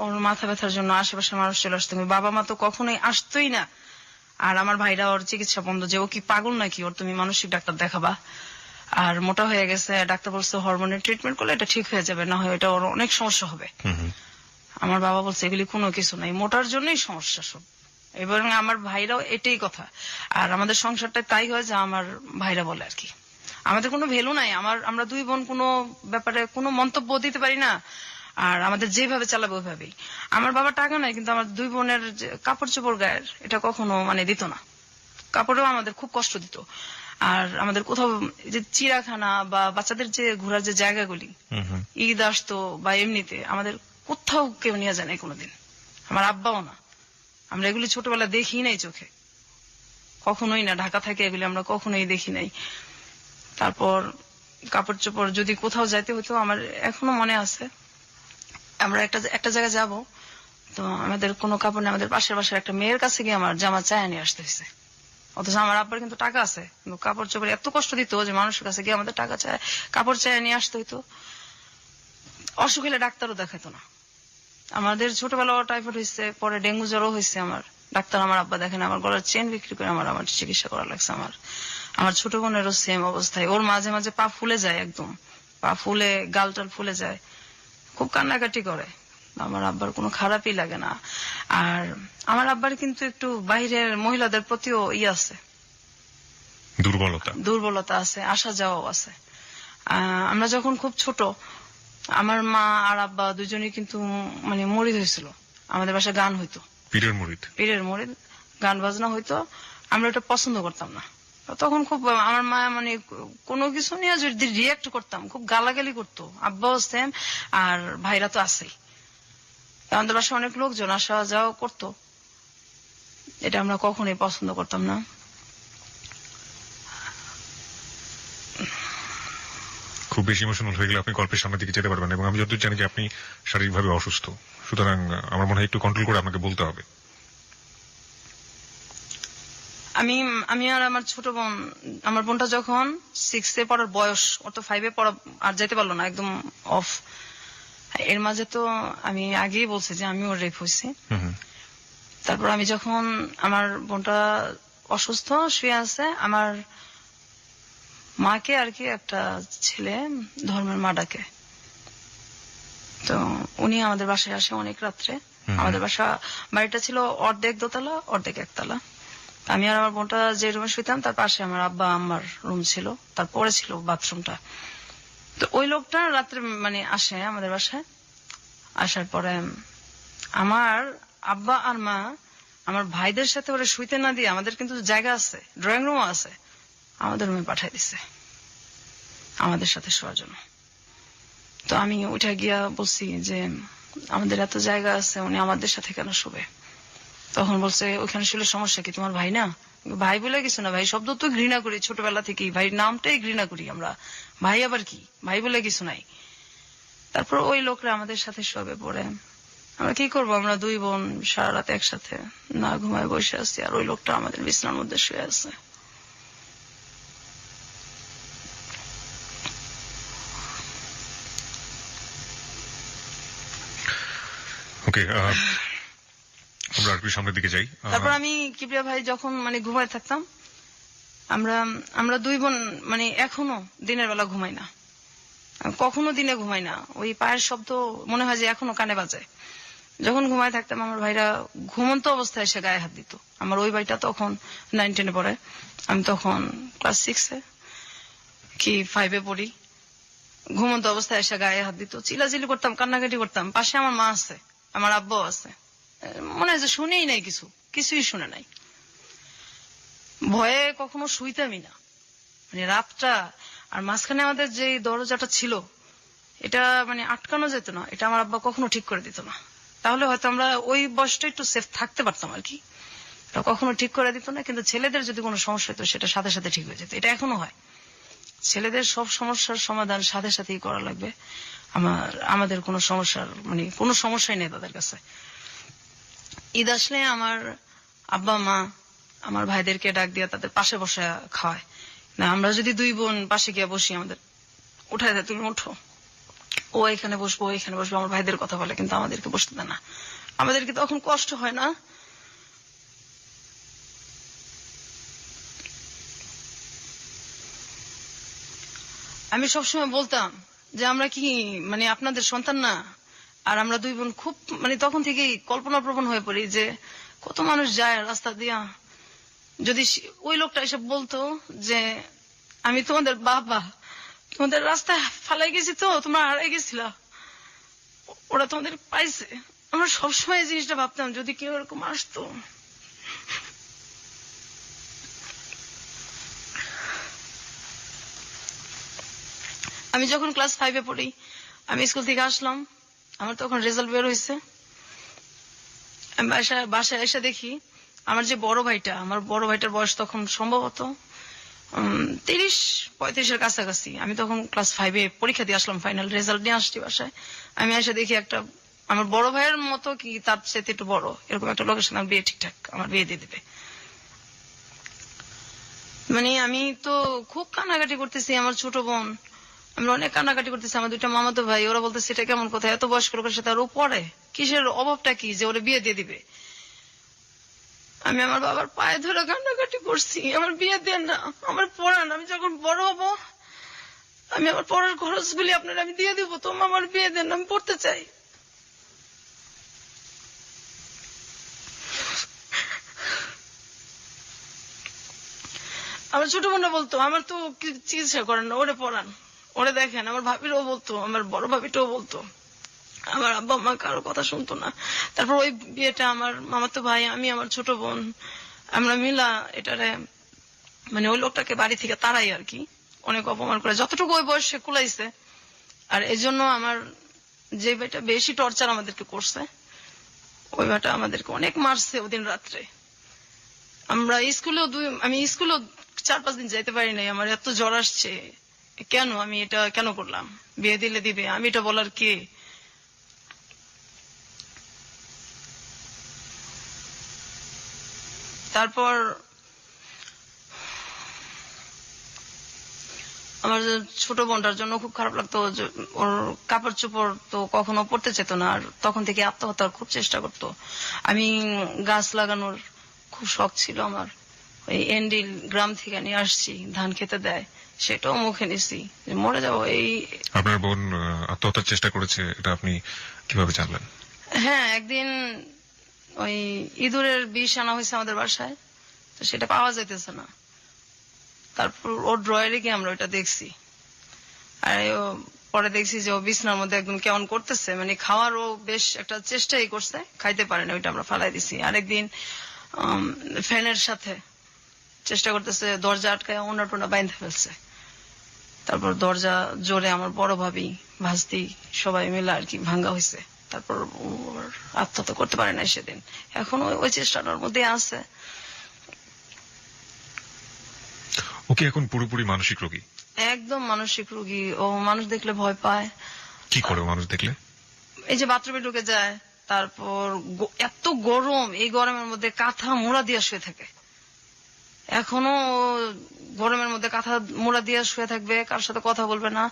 ওর মাথা ব্যথার জন্য আশেপাশে মানুষ চলে আসতো, বাবা মা তো কখনোই আসতোই না। আর আমার ভাইরা ওর চিকিৎসা বন্ধ, যে ও কি পাগল নাকি, ওর তুমি মানসিক ডাক্তার দেখাবা, আর মোটা হয়ে গেছে, ডাক্তার বলছে হরমোনের ট্রিটমেন্ট করলে এটা ঠিক হয়ে যাবে, না হয় এটা ওর অনেক সমস্যা হবে। আমার বাবা বলছে এগুলি কোনো কিছু নাই, মোটার জন্যই সমস্যা সব। এবং আমার ভাইরাও এটাই কথা। আর আমাদের সংসারটা তাই হয় যে আমার ভাইরা বলে আর কি, আমাদের কোনো ভ্যালু নাই, আমরা দুই বোন কোনো ব্যাপারে কোনো মন্তব্য দিতে পারি না, আর আমাদের যেভাবে চালাবে ওইভাবেই। আমার বাবা টাকা নাই, কিন্তু আমার দুই বোনের যে কাপড় চোপড় গায়ের, এটা কখনো মানে দিত না, কাপড়েও আমাদের খুব কষ্ট দিত। আর আমাদের কোথাও যে চিড়াখানা বা বাচ্চাদের যে ঘোরার যে জায়গাগুলি, ঈদ আসতো বা এমনিতে, আমাদের কোথাও কেউ নিয়ে যায় নাই কোনোদিন, আমার আব্বাও না। আমরা এগুলি ছোটবেলা দেখি নাই চোখে, কখনোই না, ঢাকা থেকে এগুলি আমরা কখনোই দেখি নাই। তারপর কাপড় চোপড় যদি কোথাও যাইতে হতো, আমার এখনো মনে আছে, আমরা একটা জায়গায় যাব, তো আমাদের কোনো কাপড় নেই, আমাদের পাশের বাসার একটা মেয়ের কাছে গিয়ে আমার জামা চায় নিয়ে আসতে হয়েছে। অথচ আমার আব্বার কিন্তু টাকা আছে, কিন্তু কাপড় চোপড় এত কষ্ট দিত যে মানুষের কাছে গিয়ে আমাদের টাকা চায়, কাপড় চায় নিয়ে আসতে হইতো। অসুখ হলে ডাক্তারও দেখাতো না। আমাদের ছোটবেলা টাইফয়েড হয়েছে, পরে ডেঙ্গু জ্বরও হয়েছে, আমার ডাক্তার আমার আব্বা দেখেন, আমার গলার চেন বিক্রি করে আমার চিকিৎসা করা লাগছে। আমার ছোট বোনেরও সেম অবস্থায়, ওর মাঝে মাঝে পা ফুলে যায়, একদম পা ফুলে, গালটাল ফুলে যায়, খুব কান্নাকাটি করে। আমার আব্বার কোনো খারাপই লাগে না। আর আমার আব্বার কিন্তু একটু বাইরের মহিলাদের প্রতিও আছে, দুর্বলতা আছে, আসা যাওয়াও আছে। আমরা যখন খুব ছোট, আমার মা আর আব্বা দুজনেই কিন্তু মানে মরিদ হয়েছিল, আমাদের বাসায় গান হইতো, পীরের মরিদ গান বাজনা হইতো, আমরা এটা পছন্দ করতাম না। তখন খুব আমার মা মানে কোনো কিছু নিয়ে যদি রিয়াক্ট করতাম, খুব গালাগালি করতো, আব্বাও সেম, আর ভাইরা তো আছেই। আমাদের বাসায় অনেক লোকজন আসা যাওয়া করতো, এটা আমরা কখনোই পছন্দ করতাম না। খুব বেশি ইমোশনাল হয়ে গেলে আপনি গল্পের সামনের দিকে যেতে পারবেন, এবং আমি যতদূর জানি যে আপনি শারীরিকভাবে অসুস্থ, সুতরাং আমার মনে হয় একটু কন্ট্রোল করে আপনাকে বলতে হবে। আমি আর আমার ছোট বোন, আমার বোনটা যখন 6-এ পড়ার বয়স, অত 5-এ পড়া আর যেতে পারলো না, একদম অফ। এর মাঝে তো আমি আগেই বলছি যে আমিও রেপ হয়েছি। তারপর আমি যখন, আমার বোনটা অসুস্থ শুয়ে আছে, আমার মাকে আর কি একটা ছেলে ধর্মের মা ডাকে, তো উনি আমাদের বাসায় আসে অনেক রাত্রে। আমাদের বাড়িটা ছিল অর্ধেক দোতলা অর্ধেক একতলা। আমি আর আমার বোনটা যে রুমে শুইতাম, তার পাশে আমার আব্বা আমার রুম ছিল, তারপরে ছিল বাথরুমটা। তো ওই লোকটা রাত্রে মানে আসে আমাদের বাসায়, আসার পরে আমার আব্বা আর মা আমার ভাইদের সাথে ওরা শুইতে না দিয়ে, আমাদের কিন্তু জায়গা আছে, ড্রয়িং রুমও আছে, আমাদের রুমে পাঠাই দিছে আমাদের সাথে শোয়ার জন্য। তো আমি উঠে গিয়া বলছি যে আমাদের এত জায়গা আছে, উনি আমাদের সাথে কেন শোবে? তখন বলছে ওইখানে শুলে সমস্যা কি, তোমার ভাই না? ভাই বলে কিছু না, ভাই শব্দ তো ঘৃণা করি ছোটবেলা থেকেই, ভাই নামটাই ঘৃণা করি আমরা, ভাই আবার কি, ভাই বলে কিছু নাই। তারপর ওই লোকরা আমাদের সাথে শোবে, পড়ে আমরা কি করবো, আমরা দুই বোন সারা রাত একসাথে না ঘুমায় বসে আছি, আর ওই লোকটা আমাদের বিছানার মধ্যে শুয়ে আছে। ওকে, আমরা একটু সামনের দিকে যাই। তারপর আমি কিবরিয়া ভাই যখন মানে ঘুমায় থাকতাম, আমরা দুই বোন মানে এখনো দিনের বেলা ঘুমাই না, কখনো দিনে ঘুমাই না, ওই পায়ের শব্দ মনে হয় যে এখনো কানে বাজে। যখন ঘুমায় থাকতাম, আমার ভাইরা ঘুমন্ত অবস্থায় এসে গায়ে হাত দিত। আমার ওই ভাইটা তখন 9-10-এ পড়ে, আমি তখন ক্লাস 6-এ কি 5-এ পড়ি। ঘুমন্ত অবস্থায় এসে গায়ে হাত দিত, চিলাচিলি করতাম, কান্নাকাটি করতাম। পাশে আমার মা আছে, আমার আব্বাও আছে, মনে হয় যে শুনেই নাই কিছু, কিছুই শুনে নাই। ভয়ে কখনো শুইতামই না, মানে রাতটা। আর মাঝখানে আমাদের যে দরজাটা ছিল এটা মানে আটকানো যেত না, এটা আমার আব্বা কখনো ঠিক করে দিত না। তাহলে হয়তো আমরা ওই বয়সটা একটু সেফ থাকতে পারতাম আর কি। এটা কখনো ঠিক করে দিত না, কিন্তু ছেলেদের যদি কোনো সমস্যা হতো সেটা সাথে সাথে ঠিক হয়ে যেত। এটা এখনো হয়, ছেলেদের সব সমস্যার সমাধান সাথে সাথেই করা লাগবে। আমাদের কোনো সমস্যার মানে কোনো সমস্যাই নেই তাদের কাছে। ঈদ আসলে আমার আব্বা মা আমার ভাইদেরকে ডাক দিয়ে তাদের পাশে বসে খাওয়ায় না। আমরা যদি দুই বোন পাশে গিয়ে বসি, আমাদের উঠায় দেয়, তুমি উঠো, ও এখানে বসবো, ও এখানে বসবো। আমার ভাইদের কথা বলে, কিন্তু আমাদেরকে বসতে দেয় না। আমাদেরকে তখন কষ্ট হয় না? আমি সবসময় বলতাম যে আমরা কি মানে আপনাদের সন্তান না? আর আমরা দুই বোন খুব মানে তখন থেকেই কল্পনা প্রবণ হয়ে পড়ি যে কত মানুষ যায় রাস্তা দিয়া, যদি ওই লোকটা এসে বলতো যে আমি তোমাদের বাবা, তোমাদের রাস্তায় ফালাই গেছি, তো তোমরা হারাই গেছিলা, ওরা তোমাদের পাইছে। আমরা সবসময় এই জিনিসটা ভাবতাম, যদি কেউ এরকম আসতো। আমি যখন ক্লাস 5-এ পড়ি, আমি স্কুল থেকে আসলাম, আমার তখন রেজাল্ট বের হয়েছে। আমি বাসায় এসে দেখি আমার যে বড় ভাইটা, আমার বড় ভাইটার বয়স তখন সম্ভবত 30-35-এর কাছাকাছি। আমি তখন ক্লাস 5-এ পরীক্ষা দিয়ে আসলাম, ফাইনাল রেজাল্ট নিয়ে আসছি বাসায়। আমি এসে দেখি একটা আমার বড় ভাইয়ের মতো কি তার চেয়ে একটু বড় এরকম একটা লোকের সাথে আমার বিয়ে ঠিকঠাক আমার বিয়ে দিয়ে দিবে। মানে আমি তো খুব কান্নাকাটি করতেছি, আমার ছোট বোন, আমরা অনেক কান্নাকাটি করতেছি, আমার দুইটা মামাতো ভাই, ওরা বলতেছে এটা কেমন কথা, এত বয়স্ক লোকের সাথে আর ও পড়ে, কিসের অভাবটা কি যে ওরা বিয়ে দিয়ে দিবে। আমি আমার বাবার পায়ে ধরে কান্নাকাটি করছি, আমার বিয়ে দেন না, আমার পড়ান, আমি যখন বড় হবো আমি আমার পড়ার খরচগুলি আপনার আমি দিয়ে দিব, তো আমার বিয়ে দেন, আমি পড়তে চাই। আমার ছোট বোনরা বলতো আমার তো চিকিৎসা করেন না, ওরে পড়ান, ওরে দেখেন। আমার ভাবিরাও বলতো, আমার বড় ভাবিটাও বলতো। আমার আব্বা মা কারো কথা শুনতো না। তারপর ওই বিয়েটা আমার মামাতো ভাই, আমি, আমার ছোট বোন, আমরা মিলা এটারে মানে ওই লোকটাকে বাড়ি থেকে তাড়াই আর কি, অনেক অপমান করে যতটুকু ওই বয়সে কুলাইছে। আর এই জন্য আমার যে ভাইটা বেশি টর্চার আমাদেরকে করছে, ওই ভাইটা আমাদেরকে অনেক মারছে ওদিন রাত্রে। আমরা স্কুলেও আমি স্কুলেও 4-5 দিন যাইতে পারি নাই, আমার এত জ্বর আসছে। কেন আমি এটা কেন করলাম? বিয়ে দিলে দিবে, আমি এটা বলার কে? তারপর আমার ছোট বোনটার জন্য খুব খারাপ লাগতো, ওর কাপড় চোপড় তো কখনো পড়তে চেত না, আর তখন থেকে আত্মহত্যার খুব চেষ্টা করতো। আমি গাছ লাগানোর খুব শখ ছিল আমার, ওই এন্ডিল গ্রাম থেকে নিয়ে আসছি, ধান খেতে দেয়, সেটাও মুখে নিছি, মরে যাবো এই। আপনার বোন আত্মহত্যার চেষ্টা করেছে, এটা আপনি কিভাবে জানলেন? হ্যাঁ, একদিন ওই ইঁদুরের বিষ আনা হয়েছে আমাদের বাসায়, তো সেটা পাওয়া যাইতেছে না। তারপর ওর ড্রয়ারে গিয়ে আমরা ওইটা দেখছি, আর পরে দেখছি যে ও বিছনার মধ্যে একদম কেমন করতেছে, মানে খাওয়ার ও বেশ একটা চেষ্টাই করছে, খাইতে পারে না, ওইটা আমরা ফালাই দিছি। আরেকদিন ফ্যানের সাথে চেষ্টা করতেছে, দরজা আটকায় ওনা টোনা বাইন্ধে ফেলছে। তারপর দরজা জোরে আমার বড় ভাবি, ভাস্তি সবাই মিলে আর কি ভাঙ্গা হয়েছে। তারপর ওর আত্মহত্যা করতে পারে না সেদিন, এখন ওই চেষ্টাটার মধ্যে আছে। ও কি এখন পুরোপুরি মানসিক রোগী? একদম মানসিক রোগী। ও মানুষ দেখলে ভয় পায়। কি করে মানুষ দেখলে? এই যে বাথরুমে ঢুকে যায়, তারপর এত গরম, এই গরমের মধ্যে কাঁথা মোড়া দিয়ে শুয়ে থাকে। এখনো গরমের মধ্যে কাঁথা মোড়া দিয়ে শুয়ে থাকবে, কার সাথে কথা বলবে না।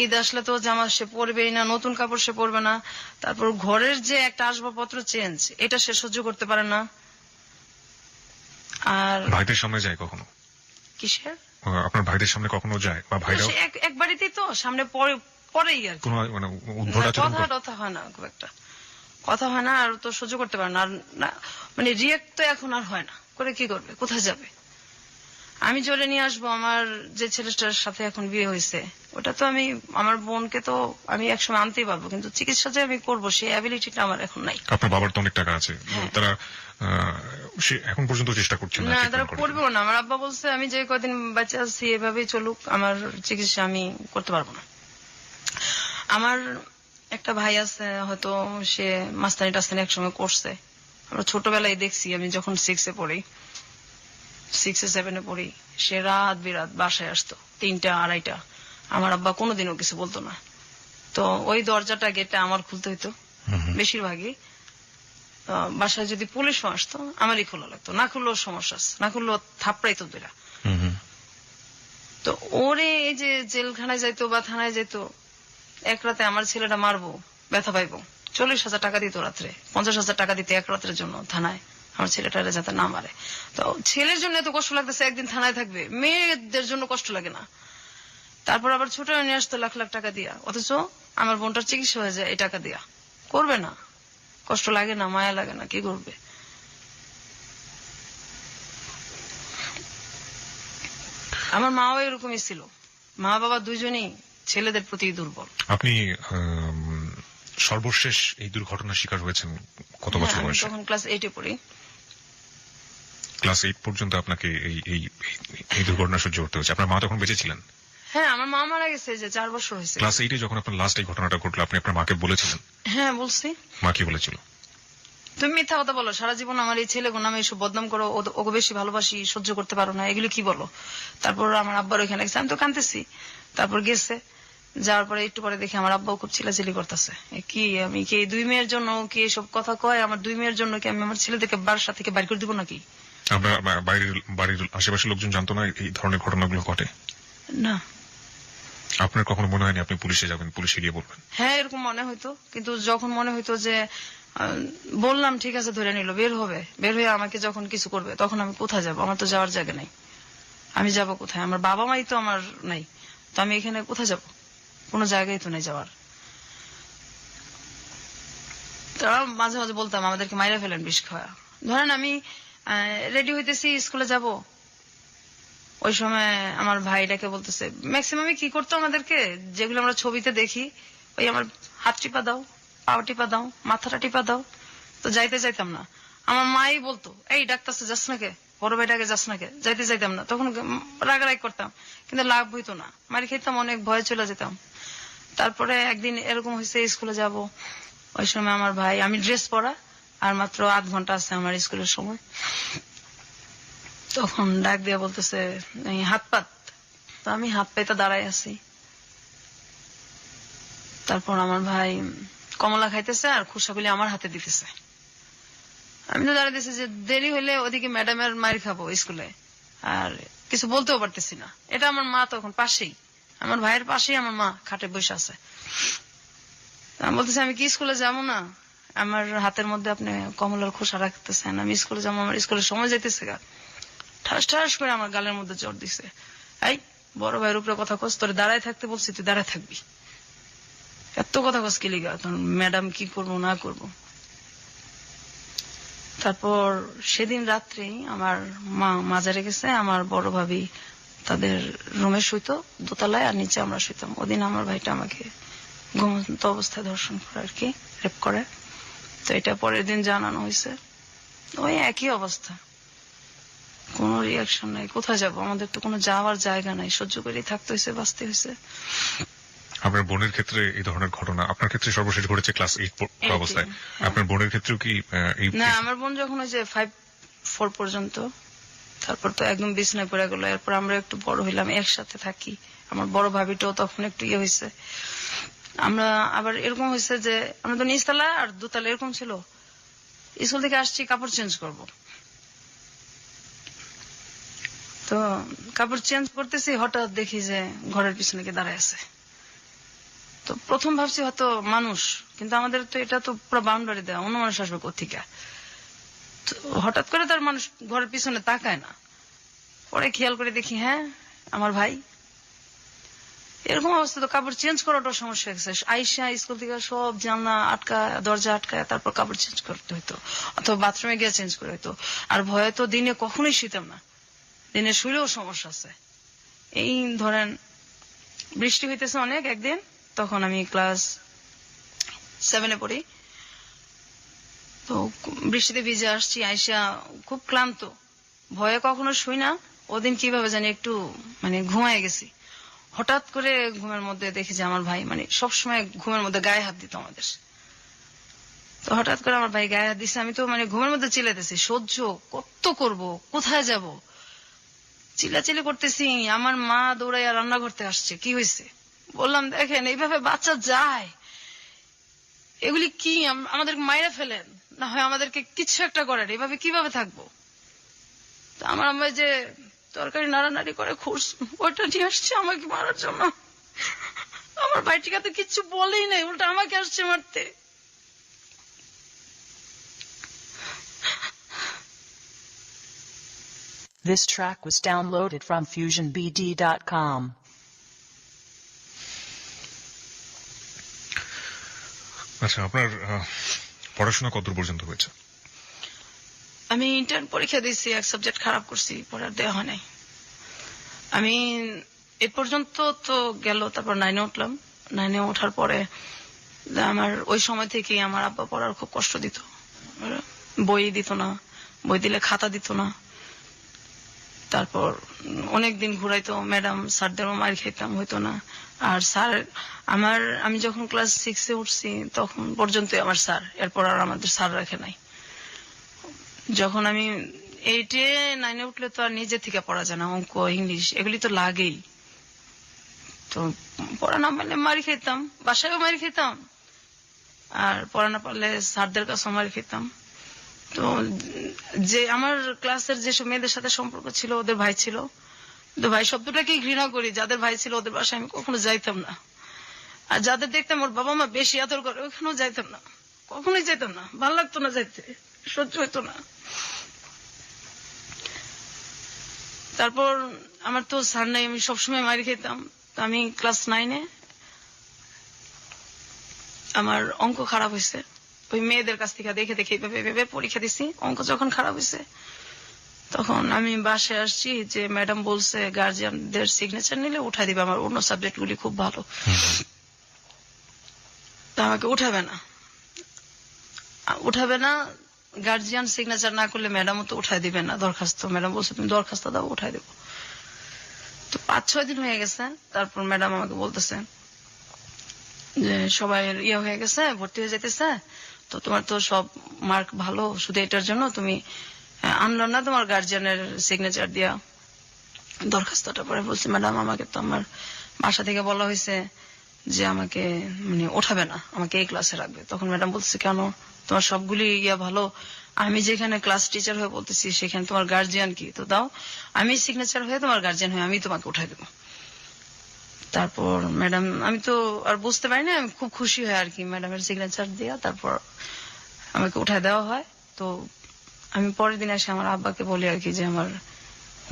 ঈদ আসলে তো জামা সে পরবেই না, নতুন কাপড় সে পরবে না। তারপর ঘরের যে একটা আসবাবপত্র চেঞ্জ, এটা সে সহ্য করতে পারে না। আর ভাইদের সামনে যায় কখনো? কিসের? আপনার ভাইদের সামনে কখনো যায়? বা ভাইরাও এক বাড়িতেই তো, সামনে পরেই আর কি। কোনো মানে উদ্ভট আচরণ করে? কথা হয় না, খুব একটা কথা হয় না, আর তো সহ্য করতে পারে না। আর না মানে রিয়েক্ট তো এখন আর হয় না, করে কি করবে, কোথায় যাবে? আমি চলে নিয়ে আসবো, আমার যে ছেলেটার সাথে এখন বিয়ে হয়েছে, ওটা তো আমি আমার বোনকে তো আমি একসময় আনতেই পারবো, কিন্তু চিকিৎসা যে আমি করবো সেই অ্যাবিলিটিটা আমার এখন নাই। আপনার বাবার তো অনেক টাকা আছে, তারা সে এখন পর্যন্ত চেষ্টা করছেন না, তারা করবেও না। আমার আব্বা বলছে আমি যে কদিন বাচ্চা আছি এভাবেই চলুক, আমার চিকিৎসা আমি করতে পারবো না। আমার একটা ভাই আছে, হয়তো সে মাস্তানি টাস্তানি একসময় করছে। আমরা ছোটবেলায় দেখছি, আমি যখন 6-এ পড়ি, 6-7-এ পড়ি, সে রাত বিরাত বাসায় আসতো 3টা 2:30টা। আমার আব্বা কোনোদিনও কিছু বলতো না। তো ওই দরজাটা গেটটা আমার খুলতে হইতো বেশিরভাগই। বাসায় যদি পুলিশও আসতো আমারই খোলা লাগতো, না খুললেও সমস্যা আছে, না খুললেও থাপড়াইতো দুইটা। তো ওরে এই যে জেলখানায় যাইতো বা থানায় যাইতো, এক রাতে আমার ছেলেটা মারবো, ব্যথা পাইবো, 40,000 টাকা দিত রাত্রে, 50,000 টাকা দিতে এক রাতের জন্য থানায়, আমার ছেলেটারে যাতে না মারে। তো ছেলের জন্য এত কষ্ট লাগতেছে, একদিন থানায় থাকবে, মেয়েদের জন্য কষ্ট লাগে না। তারপর আবার ছোট নিয়ে আসতো লাখ লাখ টাকা দিয়া, অথচ আমার বোনটার চিকিৎসা হয়ে যায় এই টাকা দিয়া। করবে না? কষ্ট লাগে না? মায়া লাগে না? কি করবে? আমার মাও এরকমই ছিল, মা বাবা দুইজনই ছেলেদের প্রতি দুর্বল। আপনি সর্বশেষ এই দুর্ঘটনার শিকার হয়েছেন কত বছর হ্যাঁ, আমি বয়সে? তখন ক্লাস 8-এ পড়ি। ক্লাস 8 পর্যন্ত আপনাকে এই দুর্ঘটনা সহ্য করতে হয়েছে। আপনার মা তখন বেঁচে ছিলেন? হ্যাঁ, আমার মা মারা গেছে যে 4 বছর হয়েছে। ক্লাস 8-এ যখন আপনার লাস্ট এই ঘটনাটা ঘটলো, আপনি আপনার মাকে বলেছিলেন? হ্যাঁ, বলছি। মা কি বলেছিল? তুমি মিথ্যা কথা বলো, সারা জীবন আমার এই ছেলে নামে এসব বদনাম করো, ওকে বেশি ভালোবাসি, সহ্য করতে পারো না, এগুলো কি বলো? তারপর আমার আব্বার ওইখানে গেছে, আমি তো কাঁদতেছি। তারপর গেছে, যাওয়ার পরে একটু পরে দেখি আমার আব্বাও খুব চিল্লাচিল্লি করতেছে, কি আমি কি 2 মেয়ের জন্য কি এসব কথা কয়? আমার 2 মেয়ের জন্য কি আমি আমার ছেলেদেরকে বাসা থেকে বাইর করে দিব নাকি? আমরা বাড়ির আশেপাশের লোকজন জানতো না এই ধরনের ঘটনাগুলো ঘটে? না। আপনার কখনো মনে হয়নি আপনি পুলিশে যাবেন, পুলিশে গিয়ে বলবেন? হ্যাঁ, এরকম মনে হইতো, কিন্তু যখন মনে হইতো যে বললাম ঠিক আছে ধরে নিল, বের হবে, বের হয়ে আমাকে যখন কিছু করবে, তখন আমি কোথায় যাব? আমার তো যাওয়ার জায়গা নেই, আমি যাব কোথায়? আমার বাবা মাই তো আমার নাই, তো আমি এখানে কোথায় যাব? কোনো জায়গায় তো নেই যাওয়ার। তারা মাঝে মাঝে বলতাম আমাদেরকে মাইরা ফেলেন বিষ খাওয়া। ধরেন আমি রেডি হইতেছি স্কুলে যাব, ওই সময় আমার ভাইটাকে বলতেছে, ম্যাক্সিমামই কি করতো আমাদেরকে, যেগুলো আমরা ছবিতে দেখি, ওই আমার হাত টিপা দাও, পা টিপা দাও, মাথাটা টিপা দাও। তো যাইতে চাইতাম না। আমার মাই বলতো, এই ডাক্তারছে যাস না কে, বড় ভাইটাকে যাস না কে, যাইতে চাইতাম না। তখন রাগারাগ করতাম, কিন্তু লাভ হইতো না, মারি খেতাম, অনেক ভয়ে চলে যেতাম। তারপরে একদিন এরকম হয়েছে, স্কুলে যাব, ওই সময় আমার ভাই, আমি ড্রেস পরা আর মাত্র 8 ঘন্টা আছে আমার স্কুলের সময়, তখন ডাক দিয়ে বলতেছে হাত পাত। তো আমি হাত পাইতে দাঁড়াই আছি। তারপর আমার ভাই কমলা খাইতেছে আর খুশাগুলি আমার হাতে দিতেছে। আমি তো দাঁড়াই দিয়েছি যে দেরি হইলে ওদিকে ম্যাডামের মার খাবো স্কুলে, আর কিছু বলতেও পারতেছি না। এটা আমার মা তখন পাশেই, আমার ভাইয়ের পাশেই আমার মা খাটে বসে আছে। আমি বলতেছি আমি কি স্কুলে যাবো না? আমার হাতের মধ্যে আপনি কমলার খোসা রাখতেছেন, আমি স্কুলে যাবো, আমার স্কুলের সময় যাইতেছে গা। ঠাস ঠাস করে আমার গালের মধ্যে জ্বর দিছে। এই বড় ভাইয়ের উপরে কথা কস, তোরে দাঁড়ায় থাকতে বলছি, তুই দাঁড়ায় থাকবি, এত কথা কস কি লিগা? তখন ম্যাডাম কি করবো না করবো। তারপর সেদিন রাত্রে আমার মা মাজারে গেছে, আমার বড় ভাবি তাদের রুমে শুইতো দোতলায়, আর নিচে আমরা শুইতাম। ওদিন আমার ভাইটা আমাকে ঘুমন্ত অবস্থায় ধর্ষণ করে, আর কি রেপ করে। তো এটা পরের দিন জানানো হয়েছে, ওই একই অবস্থা, কোনো রিয়াকশন নাই। কোথায় যাব? আমাদের তো কোনো যাওয়ার জায়গা নাই, সহ্য করেই থাকতে হয়েছে, বাঁচতে হয়েছে। আপনার বোনের ক্ষেত্রে এই ধরনের ঘটনা, আপনার ক্ষেত্রে সর্বশেষ ঘটেছে ক্লাস 8 অবস্থায়, আপনার বোনের ক্ষেত্রেও কি না, আমার বোন যখন ওই যে 5-4 পর্যন্ত, তারপর তো একদম বিছনায় পড়ে গেল। এরপর আমরা একটু বড় হইলাম, একসাথে থাকি। আমার বড় ভাবিটাও তখন একটু ইয়ে হয়েছে। আমরা আবার এরকম হয়েছে যে আমরা তো নিচতলা আর দোতলা এরকম ছিল, স্কুল থেকে আসছি কাপড় চেঞ্জ করব, তো কাপড় চেঞ্জ করতেছি, হঠাৎ দেখি যে ঘরের পিছনে কে দাঁড়ায় আছে। তো প্রথম ভাবছি হয়তো মানুষ, কিন্তু আমাদের তো এটা তো পুরো বাউন্ডারি দেওয়া, অন্য মানুষ আসবে কোথেকে। তো হঠাৎ করে তার মানুষ ঘরের পিছনে তাকায় না, পরে খেয়াল করে দেখি হ্যাঁ আমার ভাই। এরকম অবস্থা, তো কাপড় চেঞ্জ করাটাও সমস্যা হয়ে গেছে। আইসা স্কুল থেকে সব জানলা আটকায়, দরজা আটকায়, তারপর কাপড় চেঞ্জ করতে হইতো, অথবা বাথরুমে গিয়ে চেঞ্জ করে হইতো। আর ভয়ে তো দিনে কখনোই শুইতাম না, দিনে শুইলেও সমস্যা আছে। এই ধরেন বৃষ্টি হইতেছে অনেক একদিন, তখন আমি ক্লাস 7-এ পড়ি। তো বৃষ্টিতে ভিজে আসছি, আইসা খুব ক্লান্ত, ভয়ে কখনো শুই না। ওদিন কিভাবে জানি একটু মানে ঘুমায় গেছি। হঠাৎ করে ঘুমের মধ্যে দেখি যে আমার ভাই মানে সবসময় ঘুমের মধ্যে গায়ে হাত দিত আমাদের। তো হঠাৎ করে আমার ভাই গায়ে হাত দিছে, আমি তো মানে ঘুমের মধ্যে চিল্লাইতেছি, সহ্য কত করব, কোথায় যাব, চিল্লাচিল্লি করতেছি। আমার মা দৌড়াইয়া রান্না করতে আসছে, কি হয়েছে বললাম, দেখেন এইভাবে বাচ্চা যায়, এগুলি কি আমাদের মাইরা ফেলেন, না হয় আমাদেরকে কিছু একটা করেন, এভাবে কিভাবে থাকবো। তো আমার আম্মা যে তরকারি নাড়ানাড়ি করে খুশ ওইটা নিয়ে আসছে আমাকে মারার জন্য। আমার ভাইটিকে তো কিচ্ছু বলেই নাই, উল্টা আমাকে আসছে মারতে। This track was downloaded from FusionBD.com. আচ্ছা, আপনার পড়াশোনা কতদূর পর্যন্ত হয়েছে? আমি ইন্টার্ন পরীক্ষা দিয়েছি, এক সাবজেক্ট খারাপ করছি, পরে আর দেওয়া হয় নাই। আমি এ পর্যন্ত তো গেল, তারপর 9-এ উঠলাম। 9-এ ওঠার পরে আমার ওই সময় থেকে আমার আব্বা পড়ার খুব কষ্ট দিত, বই দিত না, বই দিলে খাতা দিত না। তারপর অনেকদিন ঘুরাইতো, ম্যাডাম স্যারদেরও মার খেতাম, হইতো না। আর স্যার আমি যখন ক্লাস 6-এ উঠছি তখন পর্যন্ত আমার স্যার, এরপর আর আমাদের স্যার রাখে নাই। যখন আমি 8-এ 9-এ উঠলে তো আর নিজে থেকে পড়া যায় না, অঙ্ক ইংলিশ এগুলি তো লাগেই। তো পড়া না পারলে মারি খেতাম, বাসায়ও মারি খেতাম, আর পড়া না পারলে স্যারদের কাছেও মারি খেতাম। তো যে আমার ক্লাসের যেসব মেয়েদের সাথে সম্পর্ক ছিল, ওদের ভাই ছিল, তো ভাই শব্দটাকেই ঘৃণা করি। যাদের ভাই ছিল ওদের বাসায় আমি কখনো যাইতাম না। আর যাদের দেখতাম ওর বাবা মা বেশি আদর করে, ওখানেও যাইতাম না, কখনোই যাইতাম না, ভালো লাগতো না যাইতে, সহ্য হইতো না। তারপর আমার তো স্যার নাই, আমি সবসময় মারি খেতাম। তো আমি ক্লাস 9-এ আমার অঙ্ক খারাপ হয়েছে, ওই মেয়েদের কাছ থেকে দেখে দেখে ভেবে পরীক্ষা দিছি। অঙ্ক যখন খারাপ হয়েছে তখন আমি বাসায় আসছি, যে ম্যাডাম বলছে গার্জিয়ানদের সিগনেচার নিলে উঠাই দিবে, আমার অন্য সাবজেক্ট গুলি খুব ভালো, তা আমাকে উঠাবে না, গার্জিয়ান সিগনেচার না করলে ম্যাডামও তো উঠাই দিবে না দরখাস্ত। ম্যাডাম বলছে তুমি দরখাস্ত দাও, উঠাই দেবো। তো 5-6 দিন হয়ে গেছে, তারপর ম্যাডাম আমাকে বলতেছে যে সবাই হয়ে গেছে, ভর্তি হয়ে যেতেছে, তো তোমার তো সব মার্ক ভালো, শুধু এটার জন্য তুমি আনলো না তোমার গার্জিয়ানের সিগনেচার দিয়া দরখাস্তটা। পরে বলছি ম্যাডাম আমাকে তো আমার বাসা থেকে বলা হয়েছে যে আমাকে মানে ওঠাবে না, আমাকে এই ক্লাসে রাখবে। তখন ম্যাডাম বলছে কেন, তোমার সবগুলি ভালো, আমি যেখানে ক্লাস টিচার হয়ে বলতেছি সেখানে তোমার গার্জিয়ান কি, তো দাও আমি সিগনেচার হয়ে তোমার গার্জিয়ান হয়ে আমি তোমাকে উঠাই দেবো। তারপর ম্যাডাম, আমি তো আর বুঝতে পারি না, আমি খুব খুশি হয় আর কি, ম্যাডামের সিগনেচার দিয়া তারপর আমাকে উঠায় দেওয়া হয়। তো আমি পরের দিন এসে আমার আব্বাকে বলি আর কি যে আমার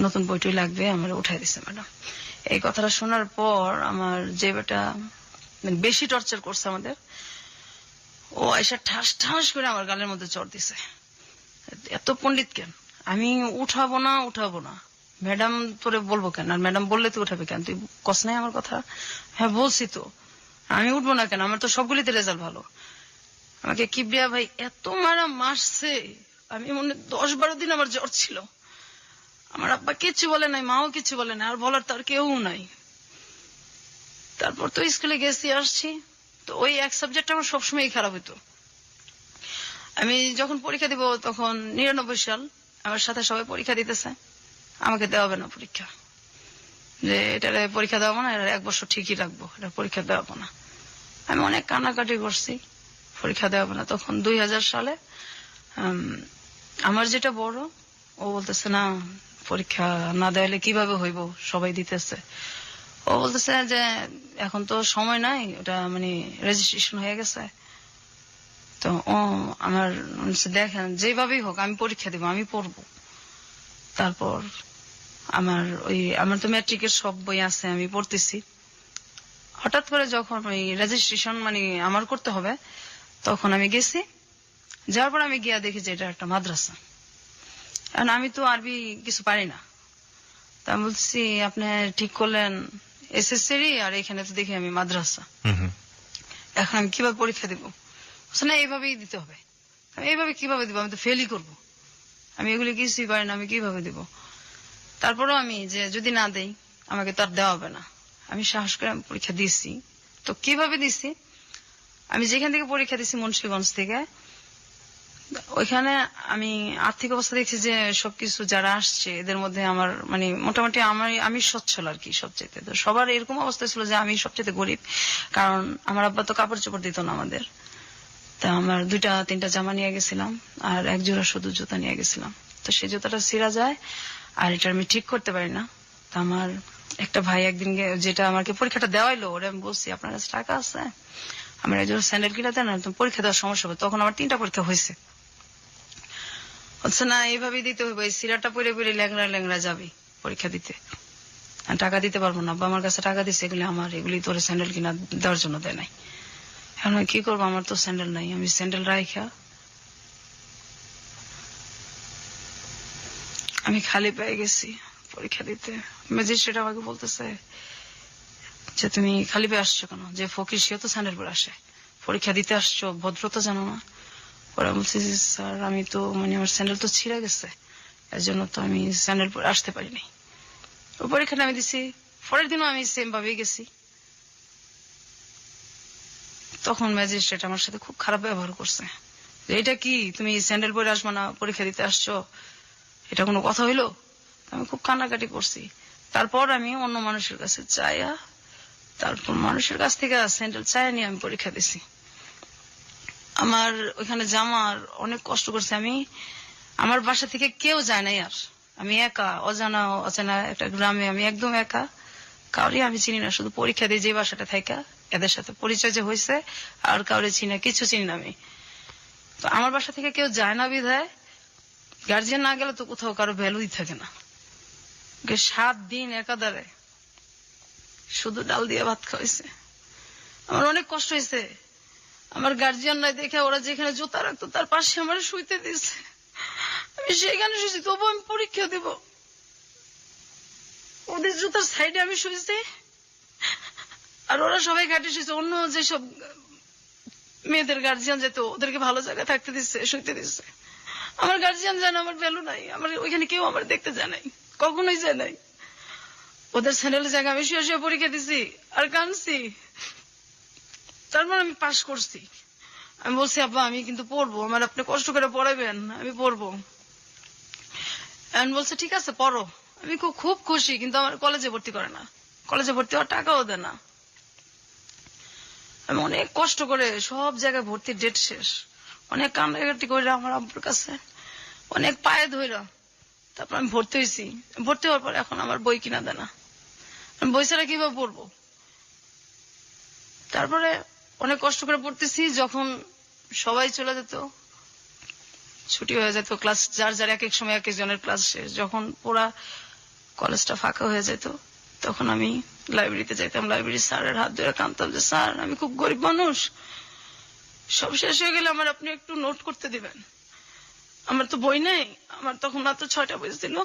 নতুন বইটি লাগবে, আমার উঠাই দিছে ম্যাডাম। এই কথাটা শোনার পর আমার যে বেটা মানে বেশি টর্চার করছে আমাদের, ও এসে ঠাস ঠাস করে আমার গালের মধ্যে চড় দিছে, এত পণ্ডিত কেন, আমি উঠাবো না, ম্যাডাম তোরে বলবো কেন, আর ম্যাডাম বললে তুই উঠাবে কেন, তুই কস নাই আমার কথা। হ্যাঁ বলছি তো, আমি উঠবো না কেন, আমার তো সবগুলিতে রেজাল্ট ভালো। আমাকে কিবরিয়া ভাই এত মারছে, আমি মনে 10-12 দিন আমার জ্বর ছিল। আমার আব্বা কিচ্ছু বলে নাই, মাও কিছু বলে না, আর বলার তার কেউ নাই। তারপর তো স্কুলে গেছি আসছি, তো ওই এক সাবজেক্ট আমার সবসময় খারাপ হতো। আমি যখন পরীক্ষা দিব তখন 99 সাল, আমার সাথে সবাই পরীক্ষা দিতেছে, আমাকে দেওয়া হবে না পরীক্ষা, যে এটা পরীক্ষা দেওয়াবো না, এটা 1 বছর ঠিকই রাখবো, এটা পরীক্ষা দেওয়াবো না। আমি অনেক কান্নাকাটি করছি, পরীক্ষা দেওয়াবো না। তখন 2000 সালে আমার যেটা বড়, ও বলতেছে না পরীক্ষা না দেওয়ালে কিভাবে হইব, সবাই দিতেছে। ও বলতেছে যে এখন তো সময় নাই, ওটা মানে রেজিস্ট্রেশন হয়ে গেছে। তো আমার দেখেন যেভাবেই হোক আমি পরীক্ষা দিব, আমি পড়বো। তারপর আমার তো ম্যাট্রিকের সব বই আছে, আমি পড়তেছি। হঠাৎ করে যখন ওই রেজিস্ট্রেশন মানে আমার করতে হবে, তখন আমি গেছি, যাওয়ার পর আমি গিয়া দেখি যে এটা একটা মাদ্রাসা। কারণ আমি তো আরবি কিছু পারি না, তা আমি বলছি আপনি ঠিক করলেন এসএসসি, আর এখানে তো দেখি আমি মাদ্রাসা, এখন আমি কিভাবে পরীক্ষা দিব? না এইভাবেই দিতে হবে। আমি এইভাবে কিভাবে দিব, আমি তো ফেলই করব, আমি এগুলি কিছুই পারি না, আমি কিভাবে দিব। তারপরেও আমি যে যদি না দেই আমাকে তো আর দেওয়া হবে না, আমি সাহস করে আমি পরীক্ষা দিয়েছি। তো কিভাবে দিছি, আমি যেখান থেকে পরীক্ষা দিছি মুন্সিগঞ্জ থেকে, ওইখানে আমি আর্থিক অবস্থা দেখছি যে সবকিছু যারা আসছে এদের মধ্যে আমার মানে মোটামুটি আমি সচ্ছল আর কি সবচেয়ে। তো সবার এরকম অবস্থা ছিল যে আমি সবচেয়ে গরিব, কারণ আমার আব্বা তো কাপড় চোপড় দিত না আমাদের। তা আমার 2-3টা জামা নিয়ে গেছিলাম আর এক জোড়া শুধু জুতা নিয়ে গেছিলাম। তো সেই জুতাটা ছিঁড়া যায় আর এটা আমি ঠিক করতে পারি না। তা আমার একটা ভাই একদিন যেটা আমাকে পরীক্ষাটা দেওয়াইলো, ওরা আমি বলছি আপনার কাছে টাকা আছে, আমার একজন স্যান্ডেল কিনা দেন না, পরীক্ষা দেওয়ার সমস্যা হবে। তখন আমার 3টা পরীক্ষা হয়েছে। হচ্ছে না, এইভাবেই দিতে হবে, এই সিরাটা পরে পরে ল্যাংড়া ল্যাংড়া যাবে পরীক্ষা দিতে, আর টাকা দিতে পারবো না। আমার কাছে টাকা দিচ্ছে, এগুলি আমার, এগুলি তোর স্যান্ডেল কিনা দেওয়ার জন্য দেয় নাই। এখন আমি কি করবো, আমার তো স্যান্ডেল নাই। আমি স্যান্ডেল রাইখা আমি খালি পেয়ে গেছি পরীক্ষা দিতে। ম্যাজিস্ট্রেট আমাকে বলতেছে যে তুমি খালি পেয়ে আসছো কেন, যে ফকির সেও তো স্যান্ডেল পরে আসে, পরীক্ষা দিতে আসছো, ভদ্রতা জানো না। ওরা বলছে যে স্যার আমি তো মানে আমার স্যান্ডেল তো ছিঁড়ে গেছে, এর জন্য তো আমি স্যান্ডেল পরে আসতে পারিনি। ওই পরীক্ষাটা আমি দিছি, পরের দিনও আমি সেম ভাবেই গেছি। তখন ম্যাজিস্ট্রেট আমার সাথে খুব খারাপ ব্যবহার করছে, যে এটা কি তুমি স্যান্ডেল পরে আসবো না, পরীক্ষা দিতে আসছো, এটা কোনো কথা হইলো? আমি খুব কান্নাকাটি করছি। তারপর আমি অন্য মানুষের কাছে চাইয়া, তারপর মানুষের কাছ থেকে স্যান্ডেল চাইয়া নিয়ে আমি পরীক্ষা দিছি। আমার ওইখানে জামার অনেক কষ্ট করছে আমি, আমার বাসা থেকে কেউ যায় নাই, আর আমি একা অজানা অচেনা একটা গ্রামে, আমি একদম একা, কাউরে আমি চিনি না, শুধু পরীক্ষা দিয়ে যে বাসাটা থাকা এদের সাথে পরিচয় যে হয়েছে, আর কাউরে চিনি না, কিছু চিনি না আমি। তো আমার বাসা থেকে কেউ যায় না বিধায় গার্জিয়ান না গেলে তো কোথাও কারো ভ্যালুই থাকে না। 7 দিন একাধারে শুধু ডাল দিয়ে ভাত খাওয়াইছে, আমার অনেক কষ্ট হয়েছে। আমার গার্জিয়ানরা দেখে ওরা যেখানে জুতা রাখতো তার পাশে আমার শুইতে দিচ্ছে, আমি সেইখানে শুয়েছি, তবু আমি পরীক্ষা দিব, ওদের জুতার সাইডে আমি শুয়েছি, আর ওরা সবাই ঘাটে শুয়েছে। অন্য যেসব মেয়েদের গার্জিয়ান যেত ওদেরকে ভালো জায়গায় থাকতে দিচ্ছে, শুইতে দিচ্ছে, আমার গার্জিয়ান জানে আমার ভ্যালু নাই, আমার ওইখানে কেউ আমার দেখতে যায় নাই, কখনোই যায় নাই। ওদের স্যান্ডেলের জায়গায় আমি শুয়ে শুয়ে পরীক্ষা দিছি আর কাঁদছি। তারপর আমি পাশ করছি। আমি বলছি আব্বা আমি কিন্তু পড়বো, আমার আপনি কষ্ট করে পড়াবেন, আমি পড়বো। বলছে ঠিক আছে পড়ো। আমি খুব খুশি, কিন্তু আমার কলেজে ভর্তি করে না, কলেজে ভর্তি হওয়ার টাকাও দেয় না। আমি অনেক কষ্ট করে সব জায়গায় ভর্তির ডেট শেষ, অনেক কান্নাকাটি করে আমার আব্বুর কাছে, অনেক পায়ে ধইরা তারপর আমি ভর্তি হয়েছি। ভর্তি হওয়ার পর এখন আমার বই কিনা দেয় না, আমি বই ছাড়া কিভাবে পড়বো। তারপরে অনেক কষ্ট করে পড়তেছি, যখন সবাই চলে যেত, ছুটি হয়ে যেত, ক্লাস যার যার এক এক সময় এক একজনের ক্লাস শেষ, যখন পুরা কলেজটা ফাঁকা হয়ে যেত, তখন আমি লাইব্রেরিতে যাইতাম। লাইব্রেরির স্যারের হাত ধরে কাঁদতাম যে স্যার আমি খুব গরিব মানুষ, সব শেষ হয়ে গেলে আমার আপনি একটু নোট করতে দিবেন, আমার তো বই নেই। আমার তখন মাত্র 6টা বই ছিল,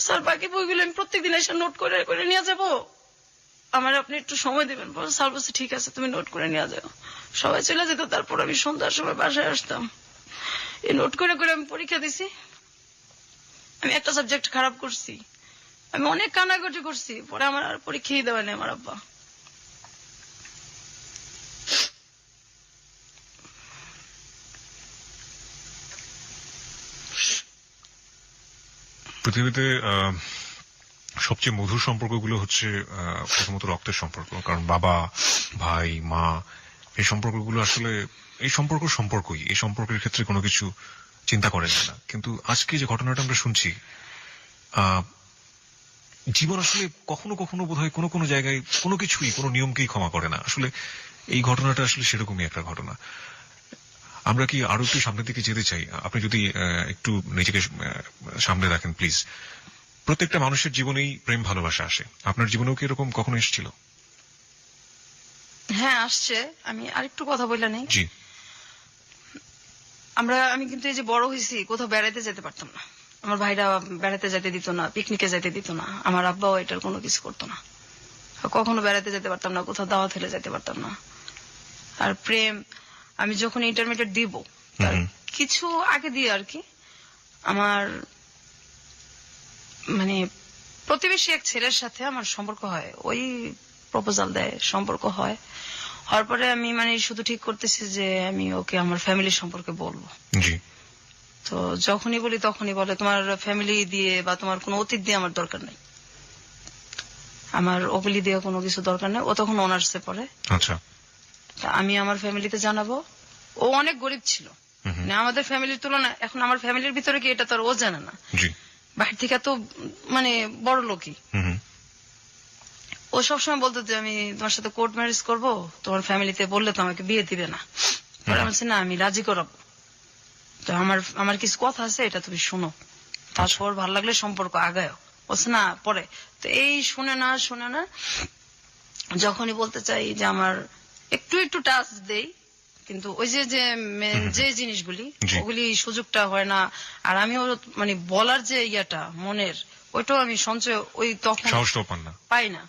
স্যার বাকি বইগুলো আমি প্রত্যেকদিন এসে নোট করে করে নিয়ে যাবো, আমার আপনি একটু সময় দিবেন। স্যার বলছে ঠিক আছে তুমি নোট করে নিয়ে যাও। সবাই চলে যেত, তারপর আমি সন্ধ্যার সময় বাসায় আসতাম, এই নোট করে করে আমি পরীক্ষা দিছি। আমি একটা সাবজেক্ট খারাপ করছি, আমি অনেক কান্নাকাটি করছি, পরে আমার আর পরীক্ষাই দেওয়া নেই আমার আব্বা। পৃথিবীতে সবচেয়ে মধুর সম্পর্কগুলো হচ্ছে প্রথমত রক্তের সম্পর্ক, কারণ বাবা ভাই মা এই সম্পর্কগুলো আসলে এই সম্পর্কই, এই সম্পর্কের ক্ষেত্রে কোনো কিছু চিন্তা করে না। কিন্তু আজকে যে ঘটনাটা আমরা শুনছি, জীবন আসলে কখনো কখনো বোধহয় কোনো কোনো জায়গায় কোনো কিছুই, কোনো নিয়মকেই ক্ষমা করে না। আসলে এই ঘটনাটা আসলে সেরকমই একটা ঘটনা। আমরা কি আরো একটু সামনের দিকে যেতে চাই? আপনি যদি একটু নিজেকে সামনে রাখেন প্লিজ। প্রত্যেকটা মানুষের জীবনেই প্রেম ভালোবাসা আসে, আপনার জীবনেও কি এরকম কখনো এসেছিল? হ্যাঁ আসছে। আমি আরেকটু কথা বললে নেই। জি। আমি কিন্তু এই যে বড় হয়েছি, কোথাও বেড়াইতে যেতে পারতাম না, আমার ভাইরা বেড়াতে যেতে দিত না, পিকনিকে যেতে দিত না, আমার আব্বাও এটার কোনো কিছু করতো না, কখনো বেড়াতে যেতে পারতাম না, কোথাও দাওয়াত হলে যেতে পারতাম না। আর প্রেম, আমি যখন ইন্টারমিডিয়েট দিব তার হুম। কিছু আগে দিয়ে আর কি আমার মানে প্রতিবেশী এক ছেলের সাথে আমার সম্পর্ক হয়, ওই প্রপোজাল দেয়, সম্পর্ক হয়। হওয়ার পরে আমি মানে শুধু ঠিক করতেছি যে আমি ওকে আমার ফ্যামিলির সম্পর্কে বলবো। জি। তো যখনই বলি তখনই বলে তোমার ফ্যামিলি দিয়ে বা তোমার কোনো অতীত দিয়ে আমার দরকার নেই, আমার ওগুলি দিয়ে কোনো কিছু দরকার নেই। ও তখন অনার্সে পড়ে। আচ্ছা। তা আমি আমার ফ্যামিলিতে জানাবো। ও অনেক গরিব ছিল, হুম হুম। মানে আমাদের ফ্যামিলির তুলনায়। এখন আমার ফ্যামিলির ভিতরে কি এটা তো আর ও জানে না, জি। বাহির থেকে তো মানে বড় লোকই। হুম হুম। ও সবসময় বলতো যে আমি তোমার সাথে কোর্ট ম্যারেজ করবো, তোমার ফ্যামিলিতে বললে তো আমাকে বিয়ে দিবে না। পরে আমি বলছি না, আমি রাজি করাবো, তো আমার কিছু কথা আছে, এটা তুমি শোনো, তারপর ভালো লাগলে সম্পর্ক আগায়। বলছে না পরে। তো এই শুনে না যখনই বলতে চাই যে আমার একটু একটু টাচ দেই, কিন্তু ওই যে জিনিসগুলি জি। ওগুলি সুযোগটা হয় না। আর আমিও মানে বলার যে ইয়াটা মনের, ওইটাও আমি সঞ্চয় ওই তখন সাহসটাও পান না। পাই না।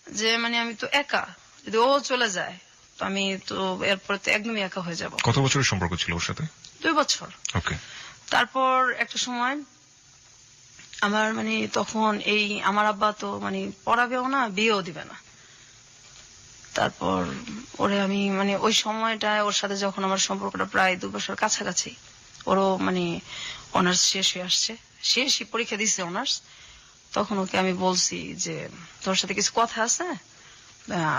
যে মানে আমি তো একা, যদি ও চলে যায় তো আমি তো এরপরে তো একদমই একা হয়ে যাব। কত বছরের সম্পর্ক ছিল ওর সাথে? 2 বছর। ওকে। তারপর একটা সময় আমার মানে তখন এই আমার আব্বা তো মানে পড়াবেও না, বিয়েও দিবে না। তারপর ওরে আমি মানে ওই সময়টায় ওর সাথে যখন আমার সম্পর্কটা প্রায় 2 বছর কাছাকাছি, ওরও মানে অনার্স শেষ হয়ে আসছে, শেষই পরীক্ষা দিচ্ছে অনার্স, তখন ওকে আমি বলছি যে তোর সাথে কিছু কথা আছে,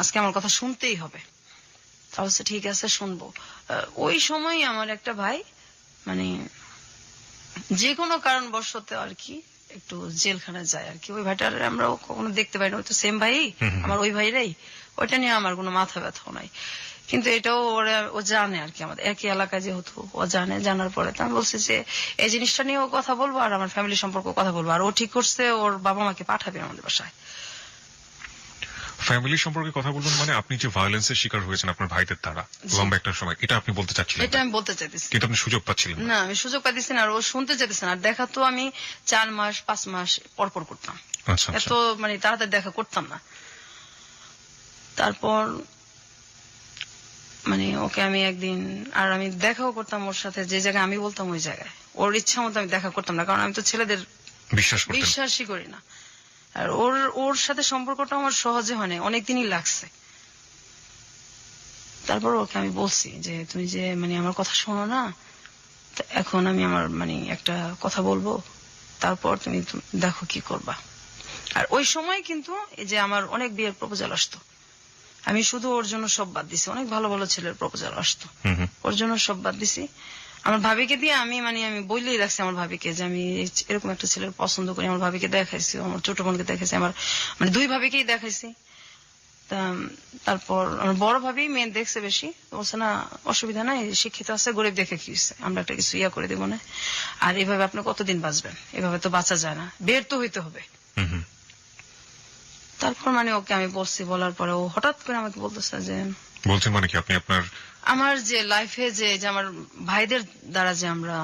আজকে আমার কথা শুনতেই হবে। তাহলে ঠিক আছে শুনবো। ওই সময় আমার একটা ভাই মানে যে কোনো কারণবশত আর কি একটু জেলখানায় যায় আর কি। ওই ভাইটার আমরা কখনো দেখতে পাই না, ওই তো সেম ভাই, আমার ওই ভাইরাই। ওইটা নিয়ে আমার কোনো মাথা ব্যথাও নাই, কিন্তু এটাও ও জানে আর কি, আমাদের একই এলাকায় যেহেতু ও জানে। জানার পরে তো আমি বলছি যে এই জিনিসটা নিয়েও কথা বলবো আর আমার ফ্যামিলি সম্পর্কে কথা বলবো। আর ও ঠিক করছে ওর বাবা মাকে পাঠাবে আমাদের বাসায়। ফ্যামিলি সম্পর্কে কথা বলবেন মানে আপনি যে ভায়োলেন্সের শিকার হয়েছেন আপনার ভাইদের দ্বারা লম্বা একটা সময়, এটা আপনি বলতে চাচ্ছিলেন এটা না? আমি বলতে চাইতেছি। কিন্তু আপনি সুযোগ পাচ্ছিলেন না। না, আমি সুযোগ পাইতেছি না, আর ও শুনতে চাইতেছে না। আর দেখা তো আমি 4 মাস 5 মাস পরপর করতাম, আচ্ছা এত আচ্ছা। মানে তাড়াতাড়ি দেখা করতাম না। তারপর মানে ওকে আমি একদিন, আর আমি দেখাও করতাম ওর সাথে, যে জায়গায় আমি বলতাম ওই জায়গায়, ওর ইচ্ছা মতো আমি দেখা করতাম না, কারণ আমি তো ছেলেদের বিশ্বাস করতেন? বিশ্বাসই করি না। আর ওর সাথে সম্পর্কটা আমার সহজে হয় না, অনেকদিনই লাগছে। তারপর ওকে আমি বলছি যে তুমি যে মানে আমার কথা শোনো না, তো এখন আমি আমার মানে একটা কথা বলবো, তারপর তুমি দেখো কি করবা। আর ওই সময় কিন্তু এই যে আমার অনেক বিয়ের প্রপোজাল আসতো, আমি শুধু ওর জন্য সব বাদ দিছি। অনেক ভালো ভালো ছেলের প্রপোজাল আসতো, হুম হুম। ওর জন্য সব বাদ দিছি। আমার ভাবিকে দিয়ে আমি বইলেই রাখছি আমার ভাবিকে যে আমি এরকম একটা ছেলের পছন্দ করি। আমার ভাবিকে দেখাইছি, আমার ছোট বোনকে দেখাইছি, আমার মানে 2 ভাবিকেই দেখাইছি। তারপর আমার বড় ভাবি মেয়ে দেখছে বেশি, বলছে না অসুবিধা নাই, শিক্ষিত আছে, গরিব দেখে কি হয়েছে, আমরা একটা কিছু করে দেবো না। আর এভাবে আপনি কতদিন বাঁচবেন, এভাবে তো বাঁচা যায় না, বের তো হইতে হবে। হুম হুম। তারপর মানে ওকে আমি বলছি, বলার পরে ও হঠাৎ করে আমাকে বলতেছে যে বলছেন মানে কি আপনি আপনার আমার যে লাইফে যে আমার ভাইদের দ্বারা যে আমরা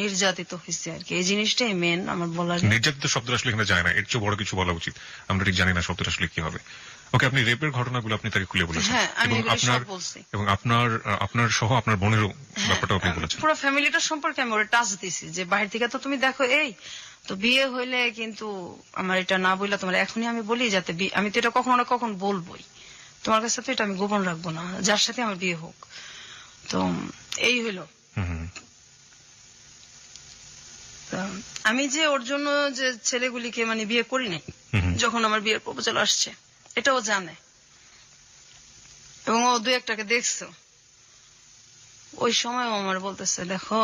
নির্যাতিত হয়েছি আর কি, এই জিনিসটাই মেন আমার বলার। নির্যাতিত শব্দটা আসলে এখানে যায় না, এর চেয়ে বড় কিছু বলা উচিত। আমরা ঠিক জানি না শব্দটা আসলে কি হবে। ওকে, আপনি রেপের ঘটনাগুলো আপনি তাকে খুলে বলেছেন। হ্যাঁ, আমি এবং এগুলো আপনার সব বলছি। এবং আপনার সহ আপনার বোনেরও ব্যাপারটা আপনি বলেছেন। পুরো ফ্যামিলিটা সম্পর্কে আমি ওরা টাচ দিছি যে বাহির থেকে তো তুমি দেখো এই তো বিয়ে হইলে কিন্তু আমার এটা না বললে তোমার এখনই আমি বলি, যাতে আমি তো এটা কখনো না কখন বলবোই, তোমার কাছে তো এটা আমি গোপন রাখবো না, যার সাথে আমার বিয়ে হোক। তো এই হইলো। হুম হুম। তো আমি যে ওর জন্য যে ছেলেগুলিকে মানে বিয়ে করি নাই, হুম হুম। যখন আমার বিয়ের প্রপোজাল আসছে এটাও জানে, এবং ও 2-1টাকে দেখছো। ওই সময় ও আমার বলতেছে দেখো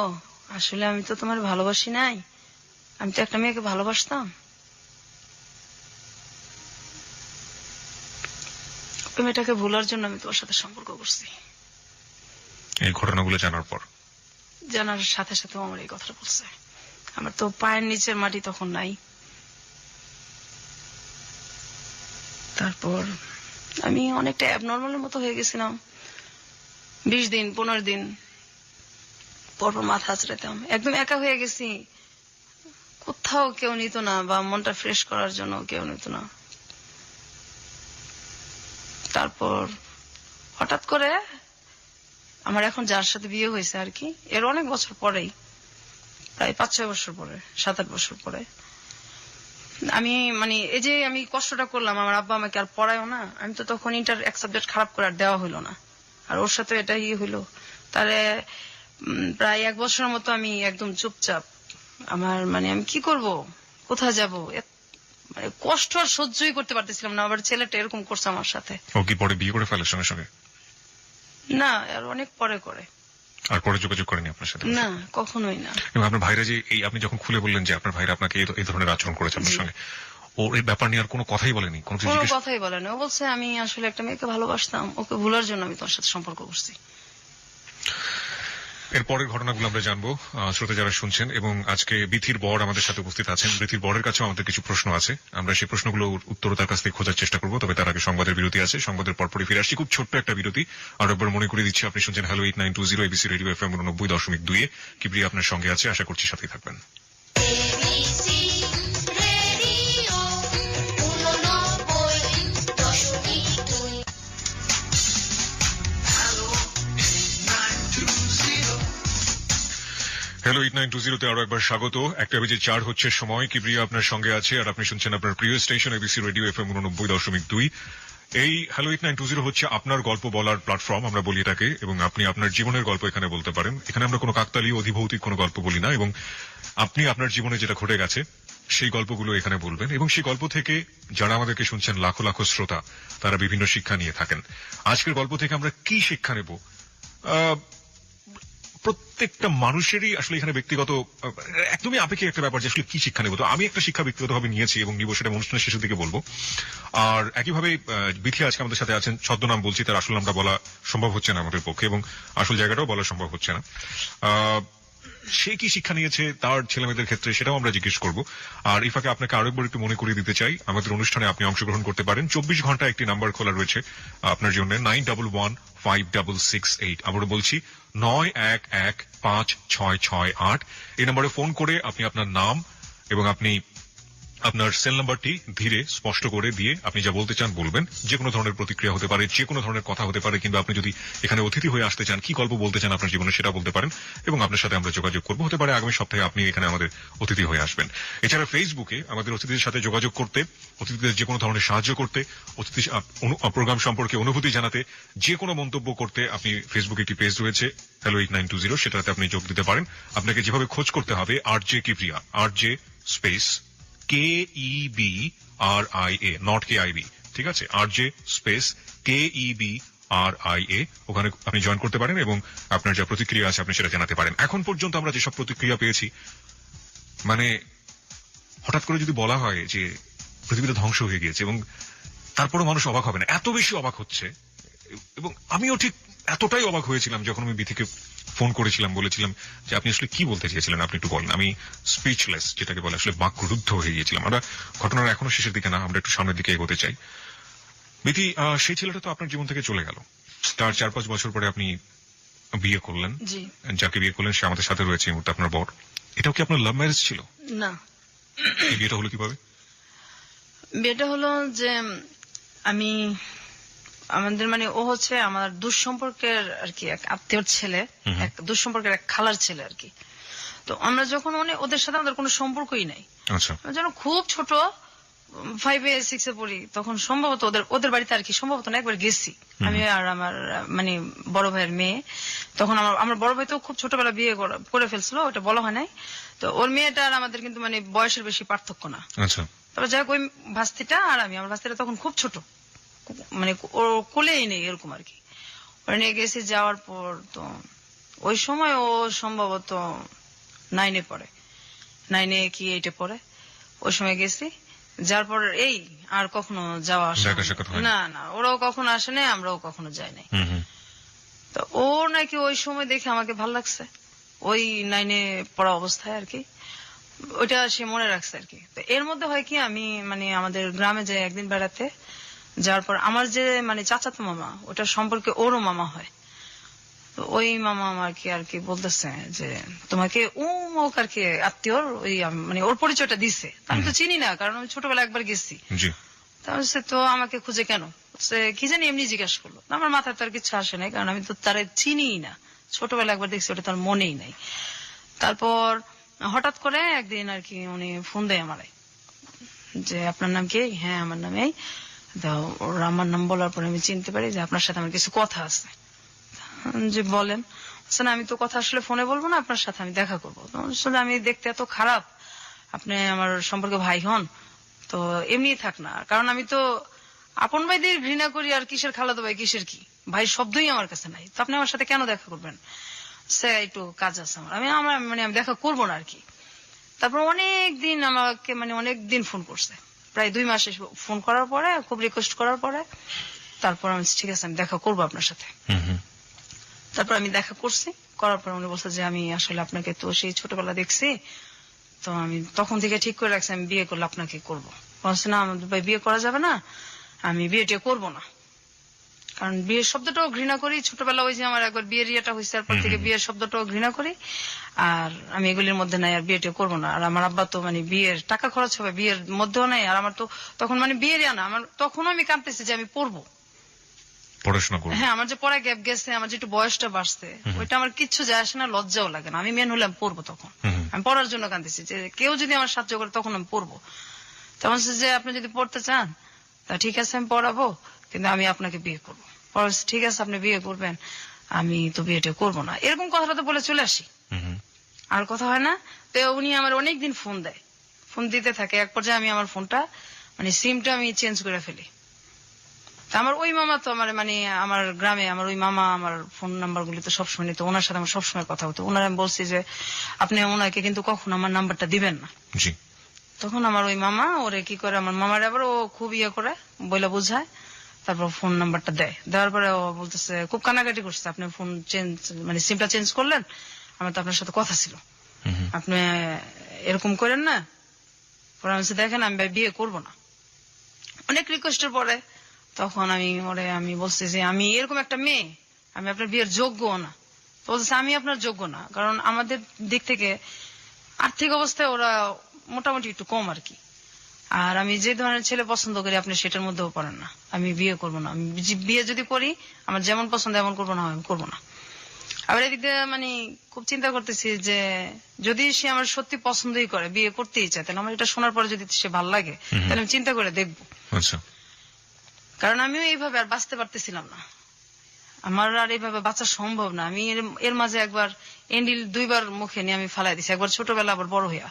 আসলে আমি তো তোমার ভালোবাসি নাই, আমি তো একটা মেয়েকে ভালোবাসতাম, ওই মেয়েটাকে ভুলার জন্য আমি তোমার সাথে সম্পর্ক করছি। এই ঘটনাগুলো জানার পর জানার সাথে সাথে আমার এই কথাটা বলছে। আমার তো পায়ের নিচের মাটি তখন নাই। তারপর আমি অনেকটা অ্যাবনর্মালের মতো হয়ে গেছিলাম। 20 দিন 15 দিন পরপর মাথা আঁচড়াতাম, একদম একা হয়ে গেছি, কোথাও কেউ নিত না, বা মনটা ফ্রেশ করার জন্য কেউ নিত না। তারপর হঠাৎ করে আমার এখন যার সাথে বিয়ে হয়েছে আর কি, এর অনেক বছর পরেই, প্রায় 5-6 বছর পরে, 7-8 বছর পরে আমি মানে এই যে আমি কষ্টটা করলাম, আমার আব্বা আমাকে আর পড়ায়ও না, আমি তো তখন ইন্টার এক সাবজেক্ট খারাপ করে আর দেওয়া হইলো না, আর ওর সাথে এটা হইলো। তাহলে প্রায় 1 বছরের মতো আমি একদম চুপচাপ, আমার মানে আমি কি করব, কোথায় যাব, মানে কষ্ট আর সহ্যই করতে পারতেছিলাম না। আবার ছেলেটা এরকম করছে আমার সাথে। ও কি পরে বিয়ে করে ফেলে সঙ্গে সঙ্গে? না, আর অনেক পরে করে। আর পরে যোগাযোগ করেনি আপনার সাথে? না, কখনোই না। এবং আপনার ভাইরা যে এই আপনি যখন খুলে বললেন যে আপনার ভাইরা আপনাকে এই ধরনের আচরণ করেছে আপনার সঙ্গে, ওর এই ব্যাপার নিয়ে আর কোনো কথাই বলেনি? কোনো কিছু কোনো জিজ্ঞেস? কথাই বলে না। ও বলছে আমি আসলে একটা মেয়েকে ভালোবাসতাম, ওকে ভুলার জন্য আমি তোমার সাথে সম্পর্ক করছি। এর পরের ঘটনাগুলো আমরা জানবো শ্রোতা যারা শুনছেন। এবং আজকে বিথির বর আমাদের সাথে উপস্থিত আছেন। বিথির বরের কাছেও আমাদের কিছু প্রশ্ন আছে, আমরা সেই প্রশ্নগুলোর উত্তর তার কাছ থেকে খোঁজার চেষ্টা করবো। তবে তার আগে সংবাদের বিরতি আছে, সংবাদের পরপরই ফিরে আসছি। খুব ছোট্ট একটা বিরতি। আর একবার মনে করে দিচ্ছি, আপনি শুনছেন hello 8920 ABC radio FM 90.2 Kibria আপনার সঙ্গে আছে, আশা করছি সাথেই থাকবেন। হ্যালো 8920 আরো একবার স্বাগত। 1:04 হচ্ছে সময়। কিবরিয়া আপনার সঙ্গে আছে, আর আপনি শুনছেন আপনার প্রিয় স্টেশন এবিসি রেডিও FM 90.2। এই হ্যালো 8920 হচ্ছে আপনার গল্প বলার প্ল্যাটফর্ম, আমরা বলি এটাকে, এবং আপনি আপনার জীবনের গল্প এখানে বলতে পারেন। এখানে আমরা কোনো কাকতালীয় অধিভৌতিক কোনো গল্প বলি না, এবং আপনি আপনার জীবনে যেটা ঘটে গেছে সেই গল্পগুলো এখানে বলবেন, এবং সেই গল্প থেকে যারা আমাদেরকে শুনছেন লাখো লাখো শ্রোতা, তারা বিভিন্ন শিক্ষা নিয়ে থাকেন। আজকের গল্প থেকে আমরা কি শিক্ষা নেব? প্রত্যেকটা মানুষেরই আসলে এখানে ব্যক্তিগত একদমই আপেক্ষিক একটা ব্যাপার যে আসলে কি শিক্ষা নেব। তো আমি একটা শিক্ষা ব্যক্তিগতভাবে নিয়েছি এবং নিব, সেটা অনুষ্ঠানের শেষের দিকে বলবো। আর একইভাবে বিথি আজকে আমাদের সাথে আছেন, ছদ্মনাম বলছি, তার আসল নামটা বলা সম্ভব হচ্ছে না আমাদের পক্ষে, এবং আসল জায়গাটাও বলা সম্ভব হচ্ছে না। সে কি শিক্ষা নিয়েছে তার ছেলেমেয়েদের ক্ষেত্রে, সেটাও আমরা জিজ্ঞেস করব। আর ইফাকে আপনাকে আরেকবার একটু মনে করিয়ে দিতে চাই, আমাদের অনুষ্ঠানে আপনি অংশগ্রহণ করতে পারেন। 24 ঘন্টা একটি নাম্বার খোলা রয়েছে আপনার জন্য, 91156668। আবারও বলছি 91156668। এই নম্বরে ফোন করে আপনি আপনার নাম এবং আপনি আপনার সেল নাম্বারটি ধীরে স্পষ্ট করে দিয়ে আপনি যা বলতে চান বলবেন। যে কোনো ধরনের প্রতিক্রিয়া হতে পারে, যে কোনো ধরনের কথা হতে পারে, কিংবা আপনি যদি এখানে অতিথি হয়ে আসতে চান, কি গল্প বলতে চান আপনার জীবনে, সেটা বলতে পারেন, এবং আপনার সাথে আমরা যোগাযোগ করবো। হতে পারে আগামী সপ্তাহে আপনি এখানে আমাদের অতিথি হয়ে আসবেন। এছাড়া ফেসবুকে আমাদের অতিথিদের সাথে যোগাযোগ করতে, অতিথিদের যে কোনো ধরনের সাহায্য করতে, অতিথি প্রোগ্রাম সম্পর্কে অনুভূতি জানাতে, যে কোনো মন্তব্য করতে, আপনি ফেসবুকে একটি পেজ রয়েছে হ্যালো 8920, সেটাতে আপনি যোগ দিতে পারেন। আপনাকে যেভাবে খোঁজ করতে হবে RJ Kibria, RJ space KEBRIA, not KIB, ঠিক আছে? RJ স্পেস KEBRIA, ওখানে আপনি জয়েন করতে পারেন এবং আপনার যা প্রতিক্রিয়া আছে আপনি সেটা জানাতে পারেন। এখন পর্যন্ত আমরা যেসব প্রতিক্রিয়া পেয়েছি, মানে হঠাৎ করে যদি বলা হয় যে পৃথিবীটা ধ্বংস হয়ে গিয়েছে, এবং তারপরও মানুষ অবাক হবে না, এত বেশি অবাক হচ্ছে। এবং আমিও ঠিক এতটাই অবাক হয়েছিলাম যখন আমি বিথিকে ফোন করেছিলাম, বলেছিলাম যে আপনি আসলে কি বলতে চেয়েছিলেন, আপনি একটু বলেন। আমি স্পিচলেস, যেটাকে বলে, আসলে বাকরুদ্ধ হয়ে গিয়েছিলাম। আমরা ঘটনার এখনো শেষের দিকে না, আমরা একটু সামনের দিকে এগোতে চাই। বিথি, সেই ছেলেটা তো আপনার জীবন থেকে চলে গেল, তার 4-5 বছর পরে আপনি বিয়ে করলেন। জি। যাকে বিয়ে করলেন সে আমাদের সাথে রয়েছে এই মুহূর্তে, আপনার বর। এটাও কি আপনার লাভ ম্যারেজ ছিল? না, এই বিয়েটা হলো কিভাবে? বিয়েটা হলো যে আমি আমাদের মানে ও হচ্ছে আমার দুঃসম্পর্কের আর কি এক আত্মীয়র ছেলে, এক দুঃসম্পর্কের এক খালার ছেলে আর কি। তো আমরা যখন ওদের সাথে আমাদের কোনো সম্পর্কই নাই। আচ্ছা। যখন খুব ছোট 5-6 পড়ি, তখন সম্ভবত ওদের বাড়িতে আর কি, সম্ভবত না একবার গেছি আমি আর আমার মানে বড় ভাইয়ের মেয়ে। তখন আমার বড় ভাই তো খুব ছোটবেলা বিয়ে করে ফেলছিল, ওটা বলা হয় নাই। তো ওর মেয়েটা আর আমাদের কিন্তু মানে বয়সের বেশি পার্থক্য না। আচ্ছা। তবে যাই হোক, ওই ভাস্তিটা আর আমার ভাস্তিটা তখন খুব ছোট, মানে ওর কোলেই নেই এরকম আর কি। ওরা নিয়ে গেছি, যাওয়ার পর তো ওই সময় ও সম্ভবত 9-এ পড়ে, 9-এ কি 8-এ পড়ে। ওই সময় গেছি, যার পর এই আর কখনো যাওয়া আসা না, ওরাও কখনো আসে নাই, আমরাও কখনো যাই নাই। তো ও নাকি ওই সময় দেখে আমাকে ভাল লাগছে, ওই 9-এ পড়া অবস্থায় আর কি, ওইটা সে মনে রাখছে আর কি। তো এর মধ্যে হয় কি, আমি মানে আমাদের গ্রামে যাই একদিন বেড়াতে, যাওয়ার পর আমার যে মানে চাচাতো মামা, ওটা সম্পর্কে ওরও মামা হয়। তো ওই মামা আমাকে আর কি বলতেছে যে তোমাকে উমুক আর কি আত্মীয়র ওই মানে ওর পরিচয়টা দিছে। আমি তো চিনি না, কারণ আমি ছোটবেলা একবার গেছি। জি। তাহলে তো আমাকে খুঁজে কেন? সে কি জানি এমনি জিজ্ঞাসা করলো, আমার মাথায় তার কিছু আসে নাই, কারণ আমি তো তারা চিনিই না, ছোটবেলা একবার দেখছি, ওটা তার মনেই নাই। তারপর হঠাৎ করে একদিন আর কি উনি ফোন দেয় আমারে, যে আপনার নাম কি? হ্যাঁ আমার নাম এই। তো ওর আমার নাম বলার পরে আমি চিনতে পারি যে আপনার সাথে আমার কিছু কথা আছে। যে বলেন। আচ্ছা না, আমি তো কথা আসলে ফোনে বলবো না, আপনার সাথে আমি দেখা করবো। আসলে আমি দেখতে এত খারাপ, আপনি আমার সম্পর্কে ভাই হন তো এমনি থাক না, কারণ আমি তো আপন ভাইদের ঘৃণা করি, আর কিসের খালাতো ভাই কিসের কি, ভাই শব্দই আমার কাছে নাই, তো আপনি আমার সাথে কেন দেখা করবেন? সে একটু কাজ আছে আমার, আমি দেখা করবো না আর কি। তারপর অনেক দিন আমাকে অনেক দিন ফোন করছে, প্রায় 2 মাস ফোন করার পরে, খুব রিকোয়েস্ট করার পরে তারপর আমি ঠিক আছে আমি দেখা করবো আপনার সাথে। তারপর আমি দেখা করছি, করার পর উনি বলছে যে আমি আসলে আপনাকে তো সেই ছোটবেলা দেখছি, তো আমি তখন থেকে ঠিক করে রাখছি আমি বিয়ে করলে আপনাকে করবো। বলছে না আমাদের ভাই বিয়ে করা যাবে না, আমি বিয়েটা করবো না, কারণ বিয়ের শব্দটাও ঘৃণা করি। ছোটবেলা ওই যে আমার একবার বিয়ের ইয়েটা হয়েছে, তারপর থেকে বিয়ের শব্দটাও ঘৃণা করি, আর আমি এগুলির মধ্যে নাই, আর বিয়েটা করবো না। আর আমার আব্বা তো বিয়ের টাকা খরচ হবে, বিয়ের মধ্যেও নাই, আর আমার তো তখন বিয়ের না, আমার তখনও আমি কাঁদতেছি যে আমি পড়বো, পড়াশোনা করবো। হ্যাঁ আমার যে পড়ায় গ্যাপ গেছে, আমার যে একটু বয়সটা বাড়ছে, ওইটা আমার কিচ্ছু যায় আসে না, লজ্জাও লাগে না, আমি মেন হলে আমি পড়বো। তখন আমি পড়ার জন্য কাঁদতেছি, যে কেউ যদি আমার সাহায্য করে তখন আমি পড়বো। তখন যে আপনি যদি পড়তে চান তা ঠিক আছে আমি পড়াবো, কিন্তু আমি আপনাকে বিয়ে করবো। ঠিক আছে আপনি বিয়ে করবেন, আমি তো বিয়েটা করবো না, এরকম কথাটা তো বলে চলে আসি, আর কথা হয় না। তো উনি আমার অনেকদিন ফোন দেয়, ফোন দিতে থাকে, এক পর্যায়ে আমি আমার ফোনটা সিমটা আমি চেঞ্জ করে ফেলি। তা আমার ওই মামা তো আমার গ্রামে আমার ওই মামা আমার ফোন নাম্বার গুলি তো সবসময় নিত, ওনার সাথে আমার সবসময় কথা হতো। ওনার আমি বলছি যে আপনি ওনাকে কিন্তু কখনো আমার নাম্বারটা দিবেন না। জি। তখন আমার ওই মামা ওরে কি করে, আমার মামার আবার ও খুব ইয়ে করে বইলা বুঝায়, তারপর ফোন নাম্বারটা দেয়। দেওয়ার পরে ও বলতেছে, খুব কানাকাটি করছে, আপনি ফোন চেঞ্জ সিমটা চেঞ্জ করলেন, আমার তো আপনার সাথে কথা ছিল, আপনি এরকম করেন না। পরে আমি দেখেন আমি বিয়ে করবো না। অনেক রিকোয়েস্টের পরে তখন আমি বলছি যে আমি এরকম একটা মেয়ে, আমি আপনার বিয়ের যোগ্য না। তো বলছে আমি আপনার যোগ্য না, কারণ আমাদের দিক থেকে আর্থিক অবস্থায় ওরা মোটামুটি একটু কম আর কি, আর আমি যে ধরনের ছেলে পছন্দ করি আপনি সেটার মধ্যেও পড়েন না, আমি বিয়ে করবো না। আমি বিয়ে যদি করি আমার যেমন পছন্দ এমন করবো না, আমি করবো না। আবার এদিক দিয়ে খুব চিন্তা করতেছি যে যদি সে আমার সত্যি পছন্দই করে, বিয়ে করতেই চায়, তাহলে আমার এটা শোনার পরে যদি সে ভালো লাগে তাহলে আমি চিন্তা করে দেখবো। আচ্ছা। কারণ আমিও এইভাবে আর বাঁচতে পারতেছিলাম না, আমার আর এইভাবে বাঁচা সম্ভব না। আমি এর মাঝে একবার এন্ডিল 2 বার মুখে নিয়ে আমি ফালাই দিছি, একবার ছোটবেলা আবার বড় হইয়া।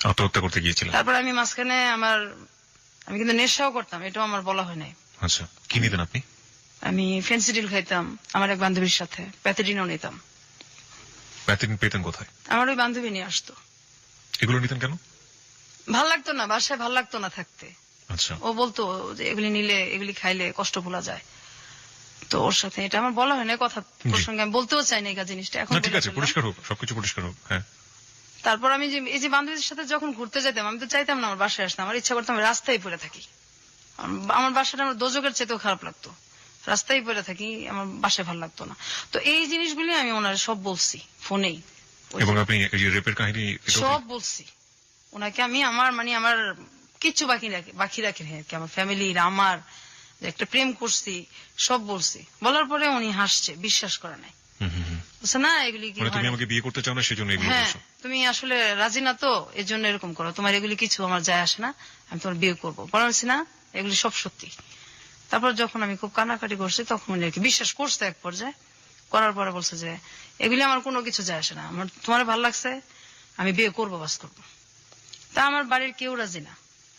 আত্মহত্যা করতে গিয়েছিলেন? তারপর আমি মাঝখানে আমি কিন্তু নেশাও করতাম, এটাও আমার বলা হয় নাই। আচ্ছা, কি নিতেন আপনি? আমি ফেন্সিডিল খাইতাম, আমার এক বান্ধবীর সাথে প্যাথেডিনও নিতাম। প্যাথেডিন পেতেন কোথায়? আমার ওই বান্ধবী নিয়ে আসতো। এগুলো নিতেন কেন? ভাল লাগতো না, বাসায় ভাল লাগতো না থাকতে। আচ্ছা। ও বলতো যে এগুলি খাইলে কষ্ট ভোলা যায়, তো ওর সাথে এটা আমার বলা হয় না, কথা প্রসঙ্গে আমি বলতেও চাই না এই জিনিসটা এখন। ঠিক আছে, পরিষ্কার হোক, সবকিছু পরিষ্কার হোক। হ্যাঁ। তারপর আমি এই যে বান্ধবীদের সাথে যখন ঘুরতে যেতাম, আমি তো চাইতাম না আমার বাসায় আসতাম, আমার ইচ্ছা করতাম রাস্তায় পড়ে থাকি। আমার বাসাটা আমার দোজকের চেয়েতেও খারাপ লাগতো, রাস্তায় পড়ে থাকি, আমার বাসায় ভালো লাগতো না। তো এই জিনিসগুলি আমি ওনার সব বলছি ফোনেই, এবং আপনি এই যে রেপের কাহিনী সব বলছি ওনাকে। আমি আমার কিচ্ছু বাকি রাখি না, আমার ফ্যামিলির, আমার যে একটা প্রেম করছি সব বলছি। বলার পরে উনি হাসছে, বিশ্বাস করে নাই, বলছে না এগুলি কি, তুমি আমাকে বিয়ে করতে চাও না সেজন্য এগুলো হ্যাঁ বলছো? তুমি আসলে রাজি না তো এর জন্য এরকম করো, তোমার এগুলি কিছু আমার যায় আসে না, আমি তোমার বিয়ে করবো। বলছি না এগুলি সব সত্যি। তারপর যখন আমি খুব কান্নাকাটি করছি তখন উনি আর কি বিশ্বাস করছে এক পর্যায়ে, করার পরে বলছে যে এগুলি আমার কোনো কিছু যায় আসে না, আমার তোমার ভালো লাগছে, আমি বিয়ে করবো, বাস করবো। তা আমার বাড়ির কেউ রাজি না,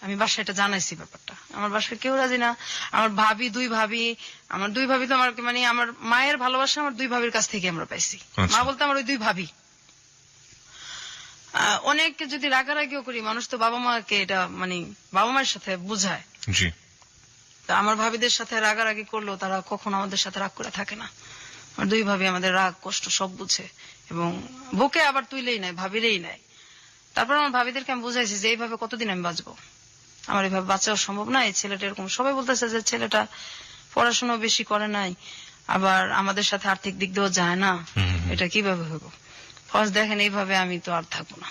আমি বাসায় এটা জানাইছি ব্যাপারটা, আমার বাসায় কেউ রাজি না। আমার দুই ভাবি তো আমার আমার মায়ের ভালোবাসা আমার 2 ভাবির কাছ থেকে আমরা পাইছি। মা বলতে আমার ওই 2 ভাবি। অনেক যদি রাগারাগিও করি, মানুষ তো বাবা মাকে এটা বাবা মায়ের সাথে বুঝায়। জি। তা আমার ভাবিদের সাথে রাগারাগি করলেও তারা কখনো আমাদের সাথে রাগ করে থাকে না। আমার 2 ভাবি আমাদের রাগ কষ্ট সব বুঝে, এবং বুকে আবার তুইলেই নাই, ভাবিলেই নাই। তারপর আমার ভাবিদেরকে আমি বুঝাইছি যে এইভাবে কতদিন আমি বাঁচবো, আমার এইভাবে বাঁচাও সম্ভব না। এই ছেলেটা এরকম, সবাই বলতেছে যে ছেলেটা পড়াশোনা বেশি করে নাই, আবার আমাদের সাথে আর্থিক দিক দিয়েও যায় না, এটা কিভাবে হইব। ফার্স্ট দেখেন এইভাবে আমি তো আর থাকবো না।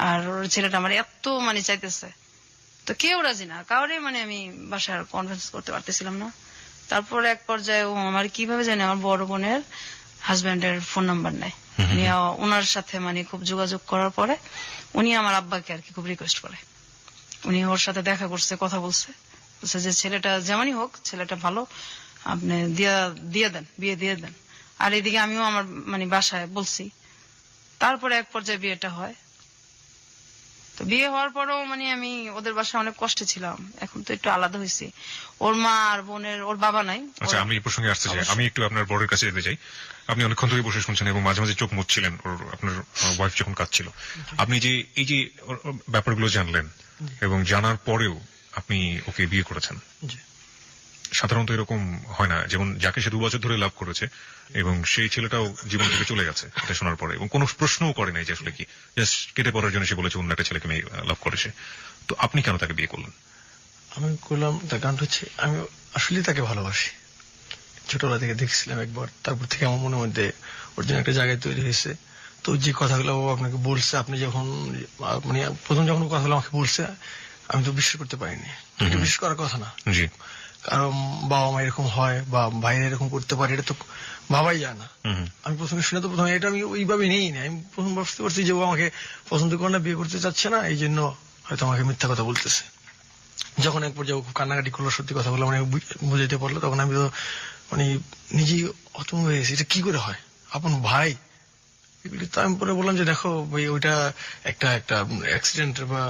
আর ওর ছেলেটা আমার এত চাইতেছে, তো কেউ রাজি না, কাউরে আমি বাসায় কনভিন্স করতে পারতেছিলাম না। তারপর এক পর্যায়ে ও আমার কিভাবে জানি আমার বড় বোনের হাজবেন্ডের ফোন নাম্বার নেয়, ওনার সাথে মানে খুব যোগাযোগ করার পরে উনি আমার আব্বাকে আর কি খুব রিকোয়েস্ট করে, উনি ওর সাথে দেখা করছে, কথা বলছে যে ছেলেটা যেমনই হোক ছেলেটা ভালো, আপনি দিয়ে দেন, বিয়ে দিয়ে দেন। আর এদিকে আমিও আমার মানে বাসায় বলছি। তারপরে এক পর্যায়ে বিয়েটা হয়। তো বিয়ে হওয়ার পরেও মানে আমি ওদের বাসায় অনেক কষ্টে ছিলাম, এখন তো একটু আলাদা হয়েছি। ওর মা আর বোনের, ওর বাবা নাই। আচ্ছা, আমি এই প্রসঙ্গে আসতে চাই। আমি একটু আপনার বরের কাছে যেতে চাই। আপনি অনেকক্ষণ ধরে বসে শুনছেন এবং মাঝে মাঝে চোখ মুছছিলেন আপনার ওয়াইফ যখন কাঁদছিল। আপনি যে এই যে ওর ব্যাপারগুলো জানলেন এবং জানার পরেও আপনি ওকে বিয়ে করেছেন, সাধারণত এরকম হয় না। যেমন যাকে সে 2 বছর ধরে লাভ করেছে এবং সেই ছেলেটাও জীবন থেকে চলে গেছে এটা শোনার পরে, এবং কোনো প্রশ্নও করে নাই যে আসলে কি, জাস্ট কেটে পড়ার জন্য সে বলেছে অন্য একটা ছেলেকে মেয়ে লাভ করেছে। তো আপনি কেন তাকে বিয়ে করলেন? আমি করলাম তার কারণ হচ্ছে আমি আসলে তাকে ভালোবাসি, ছোটবেলা থেকে দেখছিলাম একবার, তারপর থেকে আমার মনের মধ্যে ওর জন্য একটা জায়গায় তৈরি হয়েছে। তো যে কথাগুলো ও আপনাকে বলছে, আপনি যখন মানে প্রথম যখন কথাগুলো আমাকে বলছে, আমি তো বিশ্বাস করতে পারিনি। এটা বিশ্বাস করার কথা না, জি, কারণ বাবা মা এরকম হয় বা ভাইরা এরকম করতে পারে, এটা তো ভাবাই যায় না। আমি প্রথমে শুনে তো প্রথমে এটা আমি ওইভাবে নেই না, আমি প্রথম বুঝতে পারছি যে ও আমাকে পছন্দ করে না, বিয়ে করতে চাচ্ছে না, এই জন্য হয়তো আমাকে মিথ্যা কথা বলতেছে। যখন এক পর্যায়ে খুব কান্নাকাটি করলো, সত্যি কথাগুলো মানে বুঝাইতে পারলো, তখন আমি তো মানে নিজেই হতভম্ব হয়ে গেছি, এটা কি করে হয়, আপন ভাই এগুলি। তো আমি পরে বললাম যে দেখো ভাই, ওইটা একটা অ্যাক্সিডেন্ট বা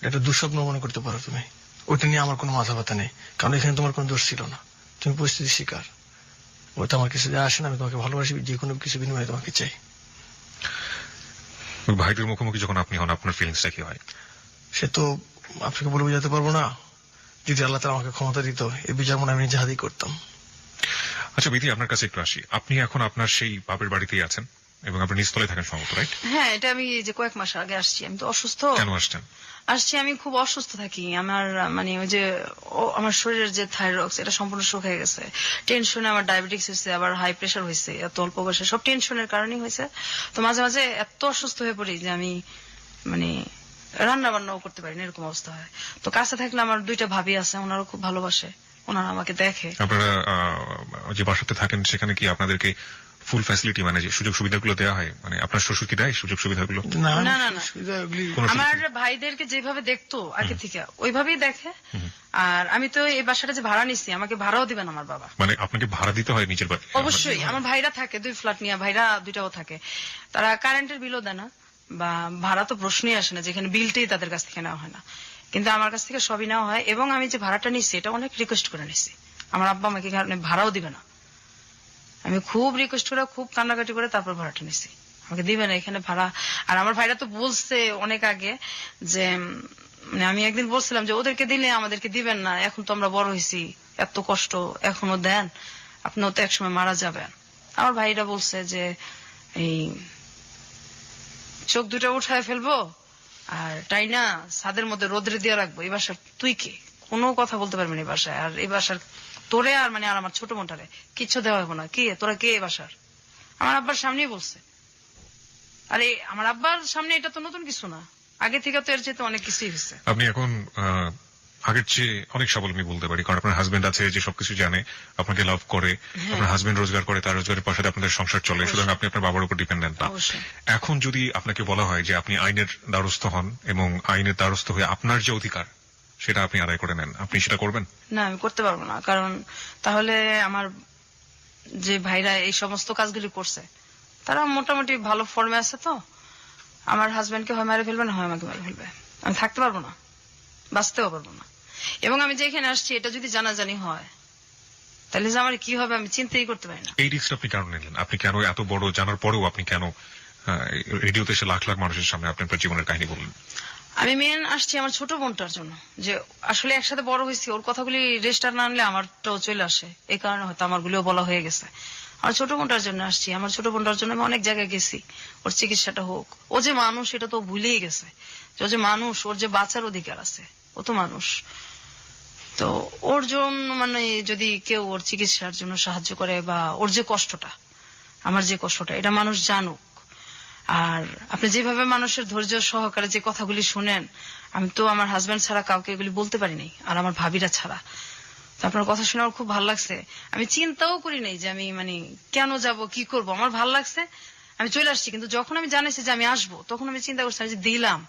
একটা দুঃস্বপ্ন মনে করতে পারো তুমি, ওইটা নিয়ে আমার কোনো মাথা ব্যথা নেই, কারণ এখানে তোমার কোনো দোষ ছিল না, তুমি পরিস্থিতির শিকার। ওইটা আমার কিছু যায় আসে না, আমি তোমাকে ভালোবাসি, যে কোনো কিছু বিনিময়ে তোমাকে চাই। ভাইদের মুখোমুখি যখন আপনি হন, আপনার ফিলিংসটা কি হয়? সে তো আপনাকে বলে বোঝাতে পারবো না। যদি আল্লাহ তাআলা আমাকে ক্ষমতা দিত, এই বিচার মনে আমি নিজে হাতেই করতাম। আচ্ছা বিধি, আপনার কাছে একটু আসি। আপনি এখন আপনার সেই বাপের বাড়িতেই আছেন এবং আপনার নিচতলায় থাকেন সম্ভবত, রাইট? হ্যাঁ, এটা আমি যে কয়েক মাস আগে আসছি। আমি তো অসুস্থ। কেন আসছেন? আসছি, আমি খুব অসুস্থ থাকি। আমার মানে ওই যে আমার শরীরের যে থাইরয়েড, এটা সম্পূর্ণ শুকিয়ে গেছে। টেনশনে আমার ডায়াবেটিস হয়েছে, আবার হাই প্রেশার হয়েছে, এত অল্প বয়সে, সব টেনশনের কারণেই হয়েছে। তো মাঝে মাঝে এত অসুস্থ হয়ে পড়ি যে আমি মানে রান্না বান্নাও করতে পারি না, এরকম অবস্থা হয়। তো কাছে থাকলে আমার 2টা ভাবি আছে, ওনারও খুব ভালোবাসে, ওনারা আমাকে দেখে। আপনারা যে বাসাতে থাকেন সেখানে কি আপনাদেরকে ফুল ফ্যাসিলিটি মানে যে সুযোগ সুবিধাগুলো দেওয়া হয়? মানে আপনার শ্বশুর কি দেয় সুযোগ সুবিধাগুলো? না না, না, না। কোনো আমার ভাইদেরকে যেভাবে দেখতো আগে থেকে ওইভাবেই দেখে। আর আমি তো এই বাসাটা যে ভাড়া নিচ্ছি, আমাকে ভাড়াও দিবেন আমার বাবা। মানে আপনাকে ভাড়া দিতে হয় নিজের বাড়ি? অবশ্যই। আমার ভাইরা থাকে 2 ফ্ল্যাট নিয়ে, ভাইরা 2টাও থাকে। তারা কারেন্টের বিলও দেয় না, বা ভাড়া তো প্রশ্নই আসে না, যেখানে বিলটাই তাদের কাছ থেকে নেওয়া হয় না। কিন্তু আমার কাছ থেকে সবই নেওয়া হয়। এবং আমি যে ভাড়াটা নিচ্ছি, এটা অনেক রিকোয়েস্ট করে নিচ্ছি। আমার আব্বা আমাকে ভাড়াও দিবে না, আমি খুব রিকোয়েস্ট করে, খুব কান্নাকাটি করে তারপর ভাড়াটা নিচ্ছি, আমাকে দিবে না এখানে ভাড়া। আর আমার ভাইরা তো বলছে অনেক আগে যে মানে আমি একদিন বলছিলাম যে ওদেরকে দিলে আমাদেরকে দিবেন না, এখন তো আমরা বড় হয়েছি, এত কষ্ট এখনো দেন, আপনিও তো একসময় মারা যাবেন। আমার ভাইরা বলছে যে এই চোখ 2টা উঠায় ফেলবো আর তাই না ছাদের মধ্যে রোদ্রে দিয়ে রাখবো, এই বাসার তুই কে, কোনো কথা বলতে পারবি না এই বাসায়, আর এই বাসার তোরে আর মানে আর আমার ছোট বোনটারে কিচ্ছু দেওয়া হবে না, কি তোরা কে এই বাসার। আমার আব্বার সামনেই বলছে। আরে আমার আব্বার সামনে এটা তো নতুন কিছু না, আগে থেকে তো এর চেয়ে অনেক কিছুই হয়েছে। আপনি এখন আগের চেয়ে অনেক স্বাবলম্বী বলতে পারি, কারণ আপনার হাজবেন্ড আছে যে সবকিছু জানে, আপনাকে লাভ করে, আপনার হাজবেন্ড রোজগার করে, তার রোজগারের পাশে আপনাদের সংসার চলে, সুতরাং আপনি আপনার বাবার উপর ডিপেন্ডেন্ট না। এখন যদি আপনাকে বলা হয় যে আপনি আইনের দ্বারস্থ হন এবং আইনের দ্বারস্থ হয়ে আপনার যে অধিকার সেটা আপনি আদায় করে নেন, আপনি সেটা করবেন? না, আমি করতে পারবো না, কারণ তাহলে আমার যে ভাইরা এই সমস্ত কাজগুলি করছে তারা মোটামুটি ভালো ফর্মে আছে, তো আমার হাজবেন্ডকে হয় মেরে ফেলবে, না হয় আমাকে মেরে ফেলবে, আমি থাকতে পারবো না, বাঁচতেও পারবো না। এবং আমি যেখানে আসছি এটা যদি জানাজানি হয় তাহলে যে আমার কি হবে আমি চিন্তাই করতে পারি না। এই রিস্কটা আপনি কেন নিলেন? আপনি কেন এত বড় জানার পরেও আপনি কেন রেডিওতে এসে লাখ লাখ মানুষের সামনে আপনি আপনার জীবনের কাহিনী বললেন? আমি মেন আসছি আমার ছোট বোনটার জন্য, যে আসলে একসাথে বড় হয়েছি, ওর কথাগুলি রেজিস্টার না আনলে আমারটাও চলে আসে, এই কারণে হয়তো আমার গুলিও বলা হয়ে গেছে। আমার ছোট বোনটার জন্য আসছি, আমার ছোট বোনটার জন্য আমি অনেক জায়গায় গেছি, ওর চিকিৎসাটা হোক। ও যে মানুষ এটা তো ভুলেই গেছে, ও যে মানুষ, ওর যে বাঁচার অধিকার আছে, ও তো মানুষ। তো ওর জন্য মানে যদি কেউ ওর চিকিৎসার জন্য সাহায্য করে, বা ওর যে কষ্টটা, আমার যে কষ্টটা, এটা মানুষ জানুক। আর আপনি যেভাবে মানুষের ধৈর্য সহকারে যে কথাগুলি শুনেন, আমি তো আমার হাজবেন্ড ছাড়া কাউকে এগুলি বলতে পারিনি, আর আমার ভাবিরা ছাড়া। তো আপনার কথা শুনে আমার খুব ভালো লাগছে। আমি চিন্তাও করি নাই যে আমি মানে কেন যাব, কি করব, আমার ভালো লাগছে, আমি চলে আসছি। কিন্তু যখন আমি জানাইছি যে আমি আসবো, তখন আমি চিন্তা করছি আমি যে দিলাম